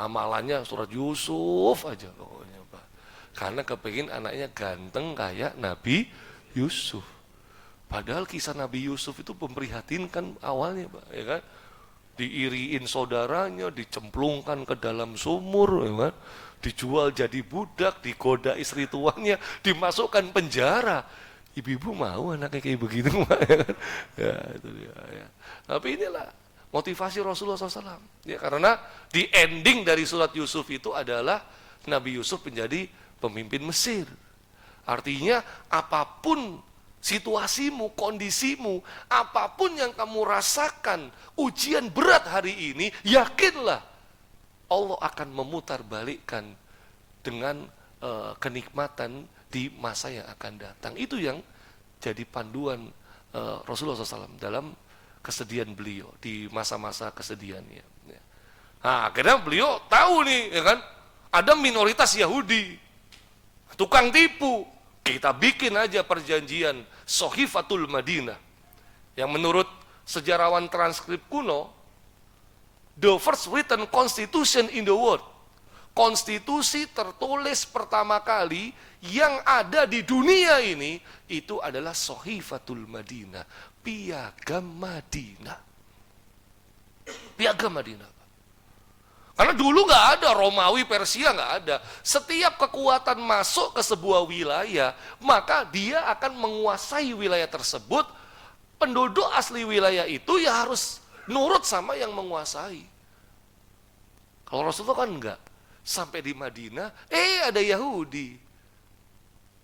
amalannya surat Yusuf aja pokoknya, Pak. Karena kepengin anaknya ganteng kayak Nabi Yusuf. Padahal kisah Nabi Yusuf itu memprihatinkan awalnya, Pak, ya kan? Diiriin saudaranya, dicemplungkan ke dalam sumur, ya kan? Dijual jadi budak, digoda istri tuannya, dimasukkan penjara. Ibu-ibu mau anaknya kayak begitu, Pak, ya kan? Ya, itu dia, ya. Tapi inilah motivasi Rasulullah SAW. Ya, karena di ending dari surat Yusuf itu adalah Nabi Yusuf menjadi pemimpin Mesir. Artinya apapun situasimu, kondisimu, apapun yang kamu rasakan, ujian berat hari ini, yakinlah Allah akan memutarbalikkan dengan kenikmatan di masa yang akan datang. Itu yang jadi panduan Rasulullah SAW dalam kesedihan beliau, di masa-masa kesedihannya. Nah, akhirnya beliau tahu nih, ya kan, ada minoritas Yahudi, tukang tipu. Kita bikin aja perjanjian Sohifatul Madinah, yang menurut sejarawan transkrip kuno, the first written constitution in the world. Konstitusi tertulis pertama kali yang ada di dunia ini, itu adalah Sohifatul Madinah, piagam Madinah. Piagam Madinah. Karena dulu nggak ada Romawi, Persia nggak ada. Setiap kekuatan masuk ke sebuah wilayah, maka dia akan menguasai wilayah tersebut. Penduduk asli wilayah itu ya harus nurut sama yang menguasai. Kalau Rasulullah kan enggak. Sampai di Madinah, ada Yahudi.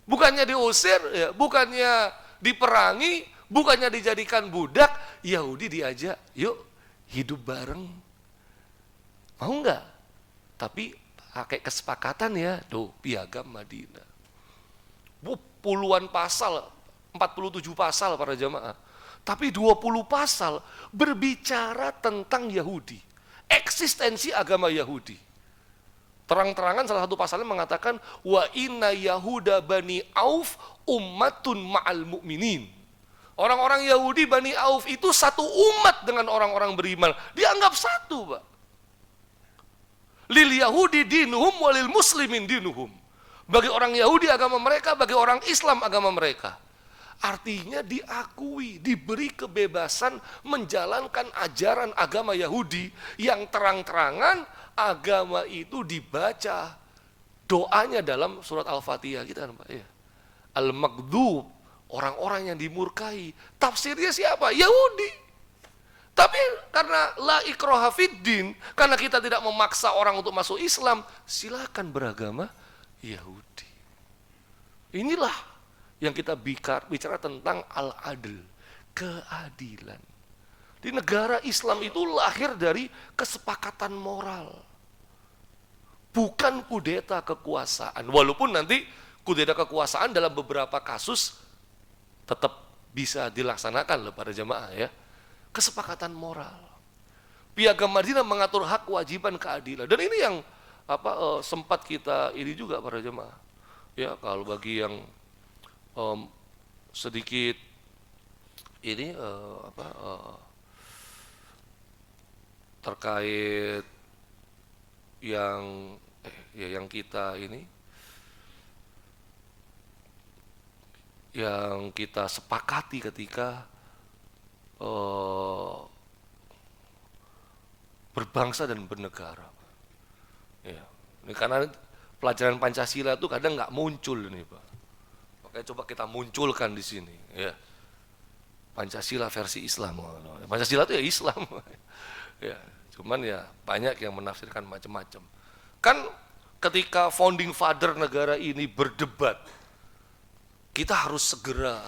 Bukannya diusir, ya, bukannya diperangi, bukannya dijadikan budak, Yahudi diajak, yuk hidup bareng. Mau enggak? Tapi pakai kesepakatan ya, tuh piagam Madinah. Puluhan pasal, 47 pasal para jamaah. Tapi 20 pasal berbicara tentang Yahudi. Eksistensi agama Yahudi. Terang-terangan salah satu pasalnya mengatakan, wa inna Yahuda bani Auf ummatun ma'al mu'minin. Orang-orang Yahudi Bani Auf itu satu umat dengan orang-orang beriman. Dianggap satu, Pak. Lil Yahudi dinuhum walil muslimin dinuhum. Bagi orang Yahudi agama mereka, bagi orang Islam agama mereka. Artinya diakui, diberi kebebasan menjalankan ajaran agama Yahudi yang terang-terangan agama itu dibaca doanya dalam surat Al-Fatihah kita kan, Pak, ya. Al-Maghdub, orang-orang yang dimurkai. Tafsirnya siapa? Yahudi. Tapi karena la ikraha fiddin, karena kita tidak memaksa orang untuk masuk Islam, silakan beragama Yahudi. Inilah yang kita bicara tentang al-adl, keadilan. Di negara Islam itu lahir dari kesepakatan moral, bukan kudeta kekuasaan. Walaupun nanti kudeta kekuasaan dalam beberapa kasus tetap bisa dilaksanakan loh para jamaah ya. Kesepakatan moral. Piagam Madinah mengatur hak, kewajiban, keadilan. Dan ini yang sempat kita ini juga para jemaah. Ya, kalau bagi yang sedikit ini terkait yang kita ini, yang kita sepakati ketika berbangsa dan bernegara. Ya, ini karena pelajaran Pancasila itu kadang nggak muncul ini, Pak. Makanya coba kita munculkan di sini. Ya, Pancasila versi Islam. Pancasila itu ya Islam. Ya, cuman ya banyak yang menafsirkan macam-macam. Kan ketika founding father negara ini berdebat, kita harus segera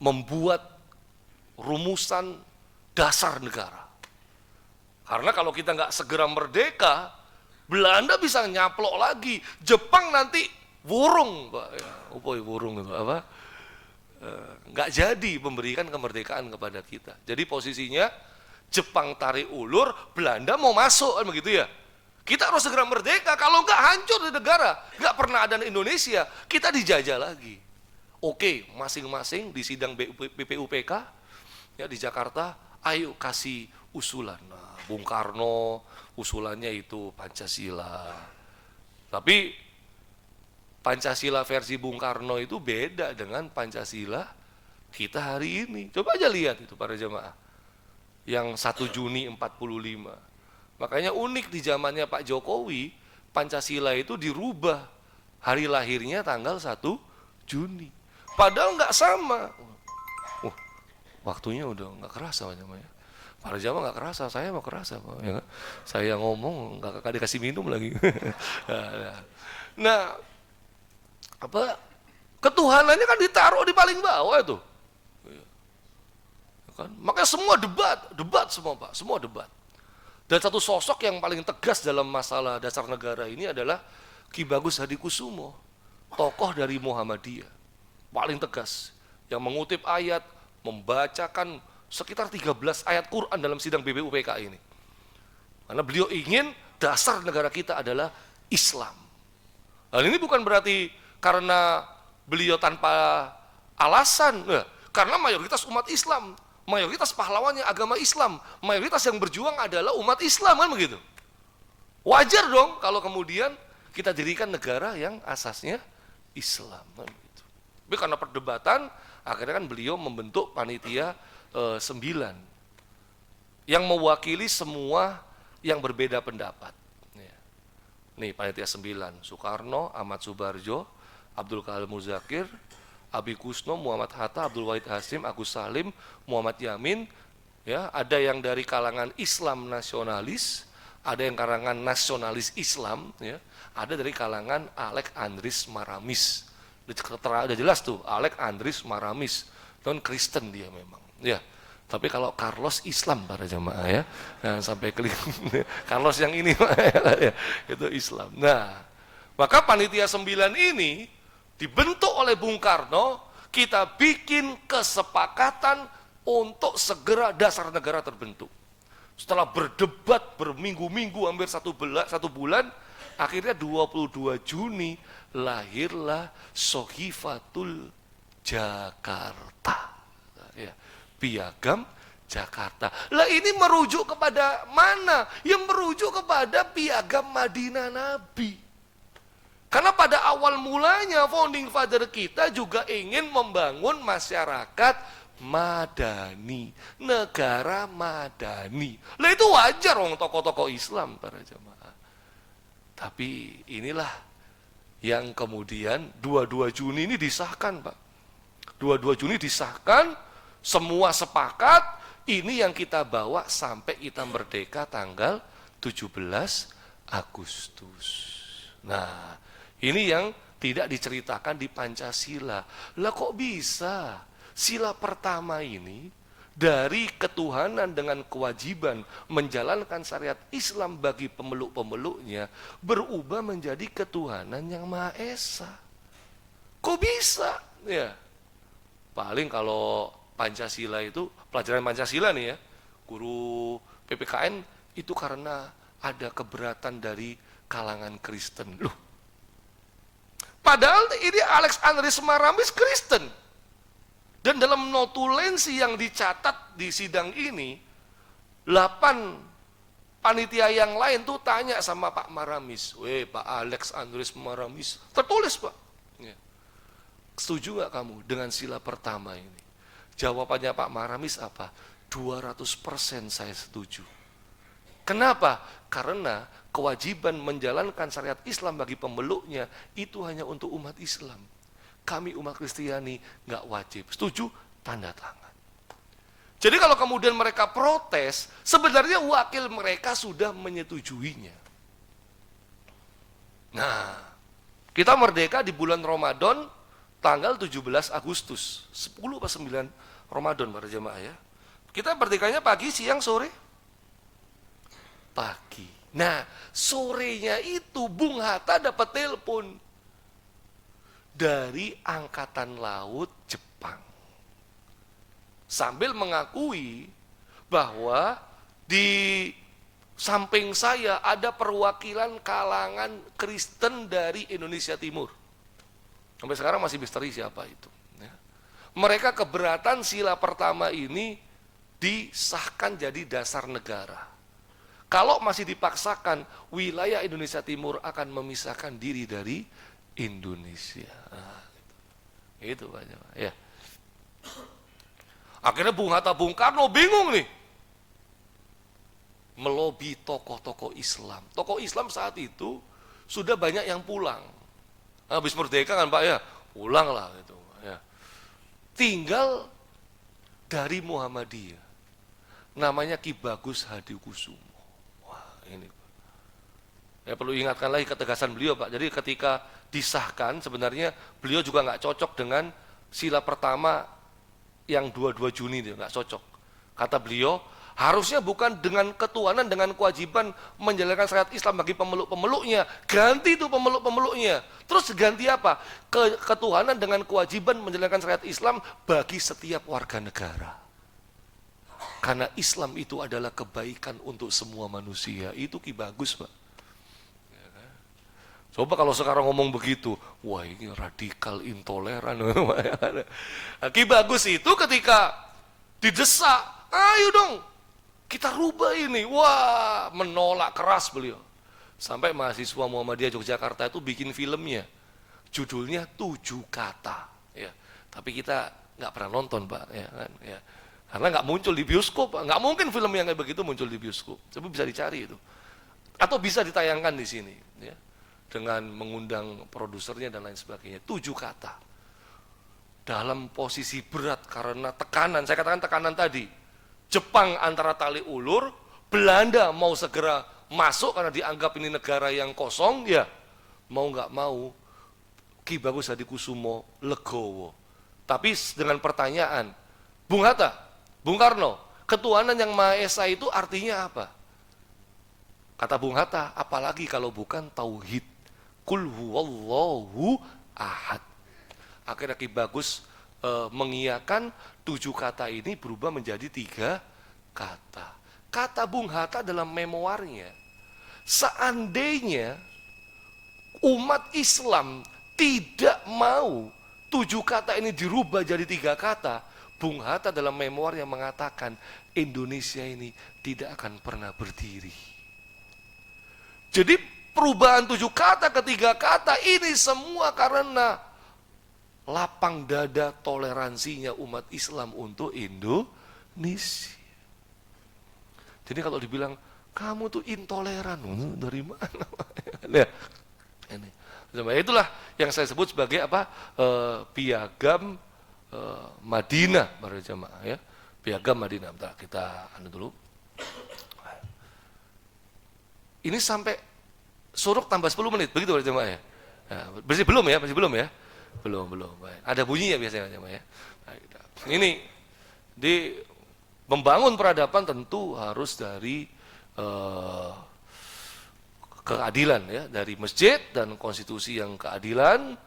membuat rumusan dasar negara. Karena kalau kita nggak segera merdeka, Belanda bisa nyaplok lagi. Jepang nanti wurung, Pak. Ya, wurung itu apa? Nggak jadi memberikan kemerdekaan kepada kita. Jadi posisinya Jepang tarik ulur, Belanda mau masuk, kan begitu ya. Kita harus segera merdeka, kalau nggak hancur di negara. Nggak pernah ada di Indonesia, kita dijajah lagi. Oke, masing-masing di sidang BPUPK ya di Jakarta, ayo kasih usulan. Nah, Bung Karno usulannya itu Pancasila. Tapi Pancasila versi Bung Karno itu beda dengan Pancasila kita hari ini. Coba aja lihat itu para jemaah. Yang 1 Juni 45. Makanya unik di zamannya Pak Jokowi, Pancasila itu dirubah hari lahirnya tanggal 1 Juni. Padahal nggak sama. Waktunya udah nggak kerasa namanya. Para jamaah nggak kerasa, saya mau kerasa, Pak. Ya, saya ngomong nggak dikasih minum lagi. Nah, ketuhanannya kan ditaruh di paling bawah itu. Kan? Makanya semua debat semua, Pak, semua debat. Dan satu sosok yang paling tegas dalam masalah dasar negara ini adalah Ki Bagus Hadikusumo, tokoh dari Muhammadiyah. Paling tegas, yang mengutip ayat, membacakan sekitar 13 ayat Quran dalam sidang BPUPK ini. Karena beliau ingin dasar negara kita adalah Islam. Dan ini bukan berarti karena beliau tanpa alasan, karena mayoritas umat Islam, mayoritas pahlawannya agama Islam, mayoritas yang berjuang adalah umat Islam, kan begitu. Wajar dong kalau kemudian kita dirikan negara yang asasnya Islam, kan begitu. Tapi karena perdebatan, akhirnya kan beliau membentuk panitia 9 yang mewakili semua yang berbeda pendapat. Nih panitia 9, Soekarno, Ahmad Subarjo, Abdul Karim Muzakir, Abi Kusno, Muhammad Hatta, Abdul Wahid Hasim, Agus Salim, Muhammad Yamin. Ya, ada yang dari kalangan Islam nasionalis, ada yang kalangan nasionalis Islam, ya, ada dari kalangan Alek Andris Maramis. Udah jelas tuh, Alek Andris Maramis, non Kristen dia memang. Ya, tapi kalau Carlos Islam para jamaah ya, nah, sampai keliru. Carlos yang ini ya, itu Islam. Nah, maka panitia 9 ini dibentuk oleh Bung Karno, kita bikin kesepakatan untuk segera dasar negara terbentuk. Setelah berdebat berminggu-minggu, hampir satu bulan, akhirnya 22 Juni lahirlah Sohifatul Jakarta. Ya, Piagam Jakarta. Lah ini merujuk kepada mana? Yang merujuk kepada Piagam Madinah Nabi. Karena pada awal mulanya founding father kita juga ingin membangun masyarakat madani, negara madani. Lah itu wajar orang tokoh-tokoh Islam para jemaah. Tapi inilah yang kemudian 22 Juni ini disahkan, Pak. 22 Juni disahkan, semua sepakat, ini yang kita bawa sampai kita merdeka tanggal 17 Agustus. Nah, ini yang tidak diceritakan di Pancasila. Lah kok bisa? Sila pertama ini dari ketuhanan dengan kewajiban menjalankan syariat Islam bagi pemeluk-pemeluknya berubah menjadi ketuhanan yang Maha Esa. Kok bisa? Ya, paling kalau Pancasila itu, pelajaran Pancasila nih ya, guru PPKN itu karena ada keberatan dari kalangan Kristen. Loh, padahal ini Alex Andres Maramis Kristen. Dan dalam notulensi yang dicatat di sidang ini, 8 panitia yang lain tuh tanya sama Pak Maramis, "Weh Pak Alex Andres Maramis," tertulis Pak, ya, "setuju gak kamu dengan sila pertama ini?" Jawabannya Pak Maramis apa? 200% saya setuju. Kenapa? Karena kewajiban menjalankan syariat Islam bagi pemeluknya itu hanya untuk umat Islam. Kami umat Kristiani nggak wajib. Setuju? Tanda tangan. Jadi kalau kemudian mereka protes, sebenarnya wakil mereka sudah menyetujuinya. Nah, kita merdeka di bulan Ramadan tanggal 17 Agustus. 10 atau 9 Ramadan para jemaah ya. Kita merdekanya pagi, siang, sore? Pagi. Nah, sorenya itu Bung Hatta dapat telepon dari Angkatan Laut Jepang. Sambil mengakui bahwa di samping saya ada perwakilan kalangan Kristen dari Indonesia Timur. Sampai sekarang masih misteri siapa itu. Ya. Mereka keberatan sila pertama ini disahkan jadi dasar negara. Kalau masih dipaksakan, wilayah Indonesia Timur akan memisahkan diri dari Indonesia. Nah, itu Pak Jemaah. Ya. Akhirnya Bung Hatta, Bung Karno bingung nih. Melobi tokoh-tokoh Islam. Tokoh Islam saat itu sudah banyak yang pulang. Habis merdeka kan Pak ya, pulang lah gitu. Ya. Tinggal dari Muhammadiyah. Namanya Ki Bagus Hadikusumo. Wah, ini ya perlu ingatkan lagi ketegasan beliau Pak. Jadi ketika disahkan sebenarnya beliau juga nggak cocok dengan sila pertama yang 22 Juni itu, nggak cocok. Kata beliau, harusnya bukan dengan ketuhanan dengan kewajiban menjalankan syariat Islam bagi pemeluk-pemeluknya, ganti itu pemeluk-pemeluknya. Terus ganti apa? Ketuhanan dengan kewajiban menjalankan syariat Islam bagi setiap warga negara. Karena Islam itu adalah kebaikan untuk semua manusia. Itu Ki Bagus Pak. Coba kalau sekarang ngomong begitu, wah ini radikal, intoleran. Ki Bagus itu ketika didesak, ayo dong kita rubah ini. Wah, menolak keras beliau. Sampai mahasiswa Muhammadiyah Yogyakarta itu bikin filmnya. Judulnya 7 Kata. Ya, tapi kita nggak pernah nonton Pak. Ya, kan? Ya. Karena nggak muncul di bioskop. Nggak mungkin film yang kayak begitu muncul di bioskop. Coba bisa dicari itu. Atau bisa ditayangkan di sini. Ya. Dengan mengundang produsernya dan lain sebagainya. 7 kata. Dalam posisi berat karena tekanan, saya katakan tekanan tadi. Jepang antara tali ulur, Belanda mau segera masuk karena dianggap ini negara yang kosong, ya mau nggak mau Ki Bagus Hadikusumo legowo. Tapi dengan pertanyaan, Bung Hatta, Bung Karno, ketuhanan yang Maha Esa itu artinya apa? Kata Bung Hatta, apalagi kalau bukan tauhid. Kul huwallahu ahad. Akhirnya Ki Bagus mengiyakan 7 kata ini berubah menjadi 3 kata. Kata Bung Hatta dalam memoarnya, seandainya umat Islam tidak mau 7 kata ini dirubah jadi 3 kata, Bung Hatta dalam memoarnya mengatakan Indonesia ini tidak akan pernah berdiri. Jadi perubahan 7 kata ke 3 kata ini semua karena lapang dada toleransinya umat Islam untuk Indonesia. Jadi kalau dibilang kamu tuh intoleran, dari mana? Ya, ini. Itulah yang saya sebut sebagai apa? Piagam Madinah para jamaah ya. Piagam Madinah. Bentar, kita anu dulu. Ini sampai suruk tambah 10 menit, begitu para jamaah ya. Nah, masih belum ya, masih belum ya. Belum. Baik. Ada bunyinya biasanya jamaah ya. Nah, ini di membangun peradaban tentu harus dari keadilan ya, dari masjid dan konstitusi yang keadilan.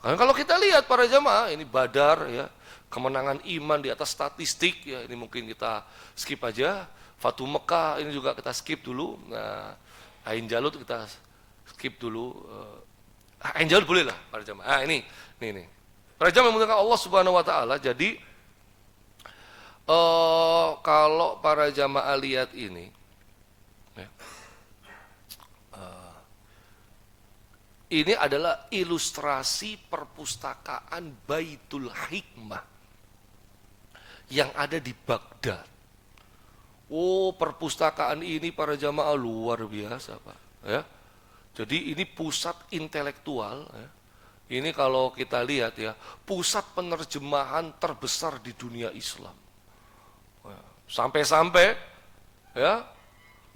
Karena kalau kita lihat para jamaah ini Badar ya, kemenangan iman di atas statistik ya, ini mungkin kita skip aja. Fatu Mekah ini juga kita skip dulu. Nah, Ain Jalut kita skip dulu. Ain Jalut boleh lah para jamaah. Ini. Para jamaah menggunakan Allah Subhanahu wa taala. Jadi kalau para jamaah lihat ini ya, ini adalah ilustrasi perpustakaan Baitul Hikmah yang ada di Baghdad. Oh, perpustakaan ini para jamaah luar biasa, Pak. Ya. Jadi ini pusat intelektual. Ya. Ini kalau kita lihat ya, pusat penerjemahan terbesar di dunia Islam. Sampai-sampai ya,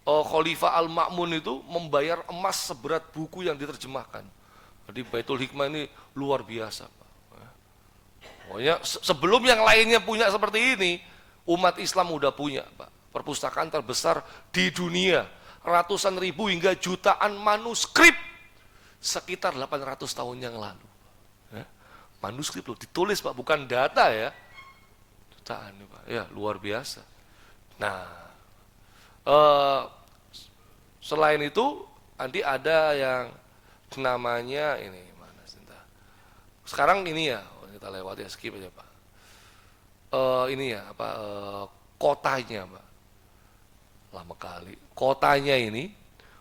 Khalifah Al-Ma'mun itu membayar emas seberat buku yang diterjemahkan. Jadi Baitul Hikmah ini luar biasa, Pak. Pokoknya sebelum yang lainnya punya seperti ini, umat Islam udah punya, Pak. Perpustakaan terbesar di dunia, ratusan ribu hingga jutaan manuskrip sekitar 800 tahun yang lalu. Ya. Manuskrip loh, ditulis Pak, bukan data ya. Jutaan Pak, ya luar biasa. Nah, selain itu nanti ada yang namanya ini mana sebentar. Sekarang ini ya, kita lewat ya, skip aja Pak. Ini ya apa kotanya Pak. Lama kali. Kotanya ini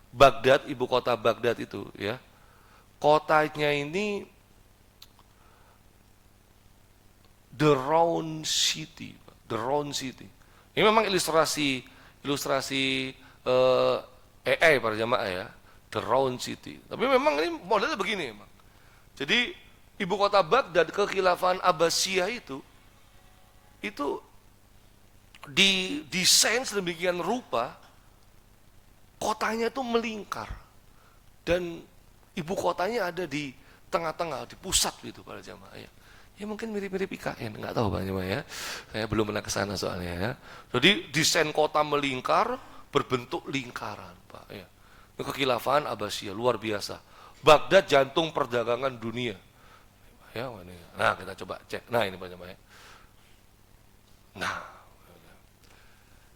Baghdad, ibu kota Baghdad itu ya. Kotanya ini The Round City, The Round City. Ini memang ilustrasi AI para jamaah ya, The Round City. Tapi memang ini modelnya begini memang. Jadi ibu kota Baghdad, kekhilafahan Abbasiyah itu didesain sedemikian rupa, kotanya itu melingkar dan ibu kotanya ada di tengah-tengah, di pusat gitu para jamaah ya. Ya mungkin mirip-mirip IKN, nggak tahu Pak jamaah ya. Saya belum pernah ke sana soalnya ya. Jadi desain kota melingkar berbentuk lingkaran Pak ya. Kekhilafahan Abbasiyah luar biasa. Baghdad jantung perdagangan dunia. Ya, nah kita coba cek. Nah ini Pak jamaah ya. Nah,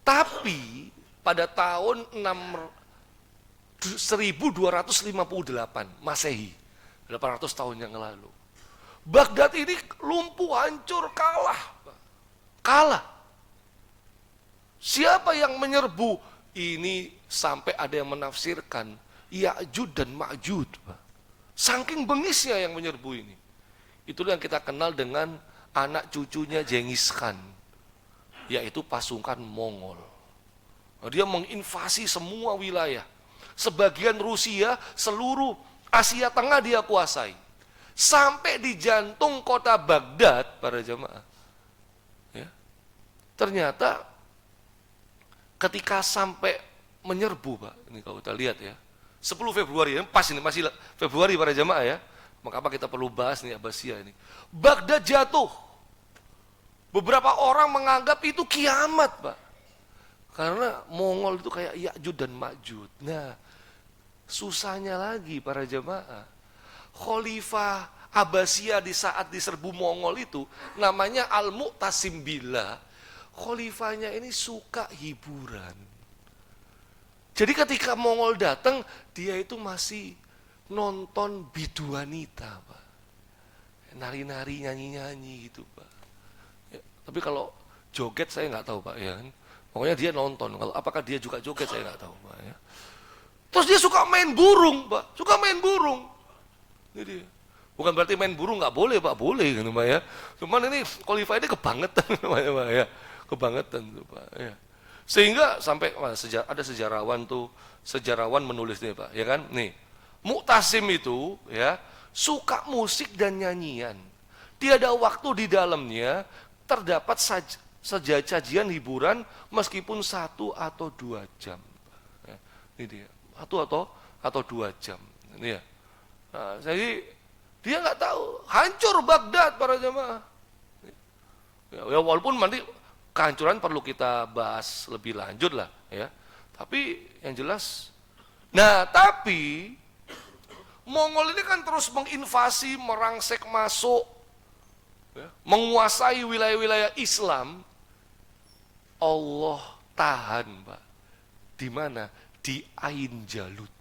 tapi pada tahun 1258 Masehi, 800 tahun yang lalu, Baghdad ini lumpuh, hancur, kalah. Siapa yang menyerbu? Ini sampai ada yang menafsirkan Ya'jud dan Ma'jud. Saking bengisnya yang menyerbu ini. Itulah yang kita kenal dengan anak cucunya Genghis Khan, yaitu pasukan Mongol. Dia menginvasi semua wilayah. Sebagian Rusia, seluruh Asia Tengah dia kuasai. Sampai di jantung kota Baghdad, para jemaah. Ya. Ternyata ketika sampai menyerbu, Pak, ini kalau kita lihat ya, 10 Februari, pas ini masih Februari para jemaah ya, maka apa kita perlu bahas nih Abbasiyah ini. Baghdad jatuh. Beberapa orang menganggap itu kiamat, Pak. Karena Mongol itu kayak Ya'jud dan Ma'jud. Nah, susahnya lagi para jemaah. Khalifah Abbasiyah di saat diserbu Mongol itu namanya Al-Mu'tasim Billah. Khalifahnya ini suka hiburan. Jadi ketika Mongol datang, dia itu masih nonton biduanita, Pak. Nari-nari, nyanyi-nyanyi gitu, Pak. Ya, tapi kalau joget saya nggak tahu, Pak, ya kan. Pokoknya dia nonton. Kalau apakah dia juga joget saya nggak tahu, Pak. Ya. Terus dia suka main burung, Pak. Suka main burung. Jadi bukan berarti main burung nggak boleh, Pak. Boleh, gitu, Pak ya. Cuman ini khalifah ini kebangetan, Pak ya. Kebangetan, tuh, Pak. Ya. Sehingga sampai ada sejarawan menulis nih, Pak. Ya kan, nih Mu'tasim itu ya suka musik dan nyanyian. tiada waktu di dalamnya terdapat sajian hiburan meskipun 1 atau 2 jam. Ya, ini dia, 1 atau 2 jam. Ini ya. Nah, jadi dia nggak tahu, hancur Baghdad para jemaah. Ya, walaupun nanti kehancuran perlu kita bahas lebih lanjut lah, ya. Tapi yang jelas, nah tapi Mongol ini kan terus menginvasi, merangsek masuk, ya, menguasai wilayah-wilayah Islam. Allah tahan, Pak. Di mana? Di Ain Jalut.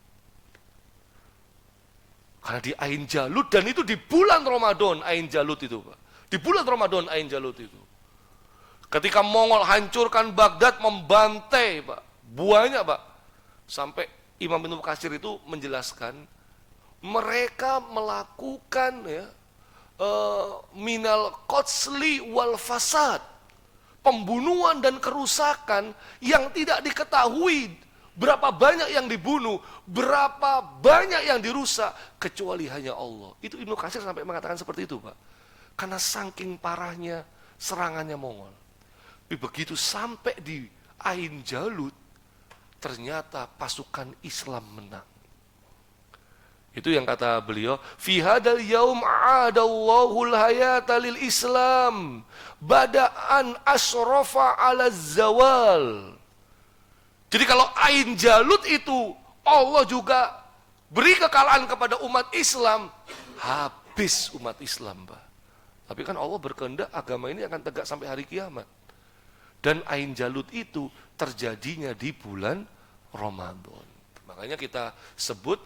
Karena di Ain Jalut, dan itu di bulan Ramadan Ain Jalut itu, Pak. Di bulan Ramadan Ain Jalut itu. Ketika Mongol hancurkan Baghdad, membantai, Pak. Banyak, Pak. Sampai Imam Ibnu Katsir itu menjelaskan, mereka melakukan ya, minal qatsli wal fasad, pembunuhan dan kerusakan yang tidak diketahui berapa banyak yang dibunuh, berapa banyak yang dirusak, kecuali hanya Allah. Itu Ibnu Katsir sampai mengatakan seperti itu, Pak. Karena saking parahnya serangannya Mongol. Tapi begitu sampai di Ain Jalut, ternyata pasukan Islam menang. Itu yang kata beliau, fi hadal yaum a'adallahu al-hayata lil Islam bada'an asrafa 'ala zawal. Jadi kalau Ain Jalut itu Allah juga beri kekalahan kepada umat Islam, habis umat Islam, Pak. Tapi kan Allah berkehendak agama ini akan tegak sampai hari kiamat. Dan Ain Jalut itu terjadinya di bulan Ramadan. Makanya kita sebut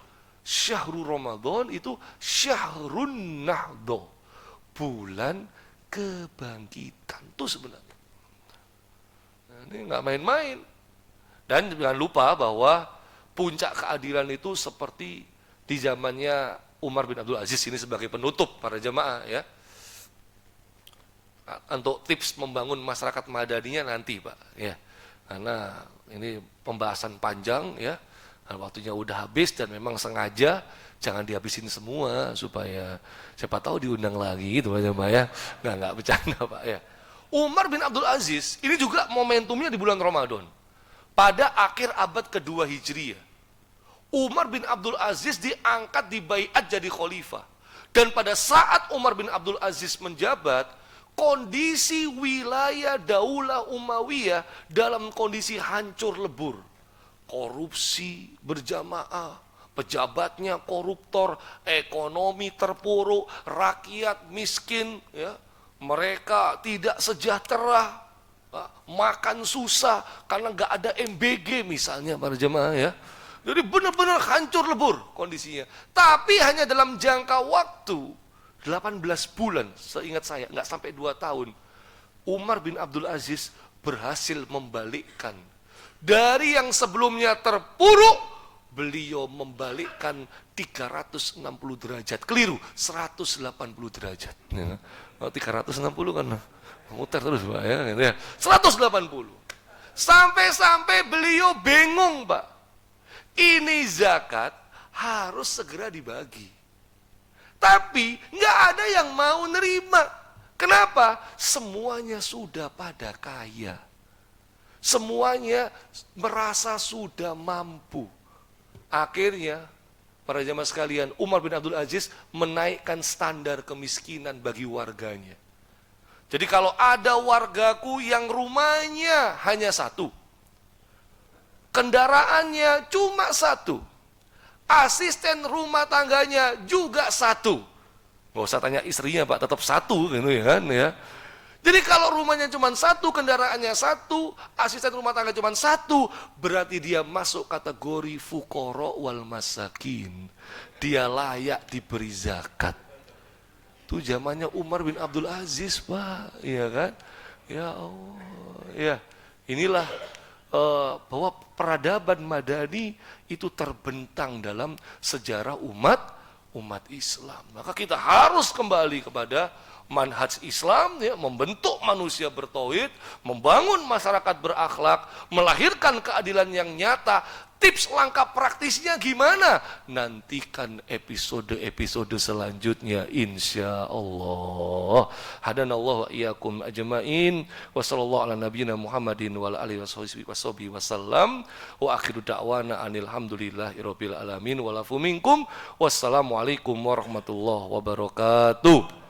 Syahrul Ramadan itu Syahrun Nahdo, bulan kebangkitan itu sebenarnya. Nah, ini nggak main-main. Dan jangan lupa bahwa puncak keadilan itu seperti di zamannya Umar bin Abdul Aziz, ini sebagai penutup para jemaah ya. Untuk tips membangun masyarakat madaninya nanti, Pak, ya. Karena ini pembahasan panjang ya. Nah, waktunya udah habis dan memang sengaja jangan dihabisin semua supaya siapa tahu diundang lagi gitu aja, Pak ya. Nggak bercanda, Pak ya. Umar bin Abdul Aziz ini juga momentumnya di bulan Ramadan. Pada akhir abad kedua Hijriah, Umar bin Abdul Aziz diangkat di baiat jadi khalifah. Dan pada saat Umar bin Abdul Aziz menjabat, kondisi wilayah Daulah Umayyah dalam kondisi hancur lebur. Korupsi berjamaah, pejabatnya koruptor, ekonomi terpuruk, rakyat miskin, ya, mereka tidak sejahtera, makan susah karena nggak ada MBG misalnya para jemaah ya. Jadi benar-benar hancur lebur kondisinya. Tapi hanya dalam jangka waktu 18 bulan, seingat saya, nggak sampai 2 tahun, Umar bin Abdul Aziz berhasil membalikkan. Dari yang sebelumnya terpuruk, beliau membalikkan 360 derajat. Keliru, 180 derajat. Ya. Oh, 360 kan muter terus, Pak ya. 180. Sampai-sampai beliau bingung, Pak. Ini zakat harus segera dibagi. Tapi nggak ada yang mau nerima. Kenapa? Semuanya sudah pada kaya. Semuanya merasa sudah mampu. Akhirnya, para jamaah sekalian, Umar bin Abdul Aziz menaikkan standar kemiskinan bagi warganya. Jadi kalau ada wargaku yang rumahnya hanya 1, kendaraannya cuma 1, asisten rumah tangganya juga 1. Nggak usah tanya istrinya, Pak, tetap 1 gitu ya kan ya. Jadi kalau rumahnya cuma 1, kendaraannya 1, asisten rumah tangga cuma 1, berarti dia masuk kategori fuqara wal masakin. Dia layak diberi zakat. Itu zamannya Umar bin Abdul Aziz, Pak, iya kan? Ya Allah, ya. Inilah bahwa peradaban Madani itu terbentang dalam sejarah umat Islam. Maka kita harus kembali kepada manhaj Islam, ya, membentuk manusia bertauhid, membangun masyarakat berakhlak, melahirkan keadilan yang nyata tips langkah praktisnya gimana? Nantikan episode-episode selanjutnya insya Allah. Hadanallahu wa iyyakum ajmain. Wa sallallahu ala nabiyyina Muhammadin wa ala alihi washabihi wasallam. Wa akhiru da'wana anil hamdulillahirabbil alamin wa lafu minkum. Wassalamualaikum warahmatullahi wabarakatuh.